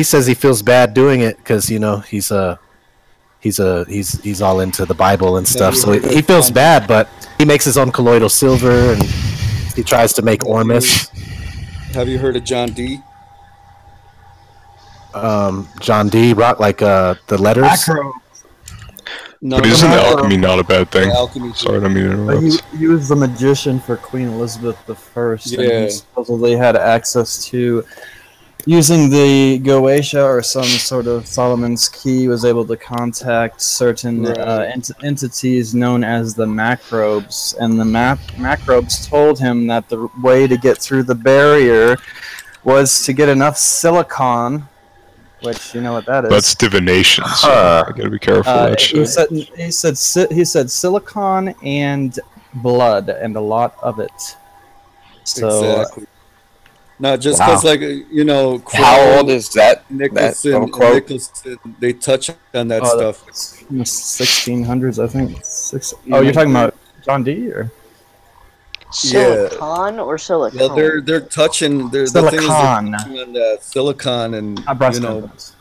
says he feels bad doing it because you know he's all into the Bible and stuff, so he feels bad, but he makes his own colloidal silver and he tries to make ormus. Have you heard of John D? John D. Rock, like the letters. Acro. No, But isn't alchemy not a bad thing? Alchemy. Sorry, I don't mean to But interrupt. he was the magician for Queen Elizabeth I, Yeah. and he supposedly had access to using the Goetia or some sort of Solomon's key. Was able to contact certain entities known as the macrobes, and the macrobes told him that the way to get through the barrier was to get enough silicon. Which you know what that is. That's divination, so I gotta be careful with that shit. He said silicon and blood and a lot of it. So Exactly. Not just because, like, you know, How old is that? Nicholson, they touch on that stuff. In the 1600s, I think. Oh, you're talking about John Dee, or? Silicon or silicon? Well, they're touching. The thing is they're touching on that silicon and breast you know. implants.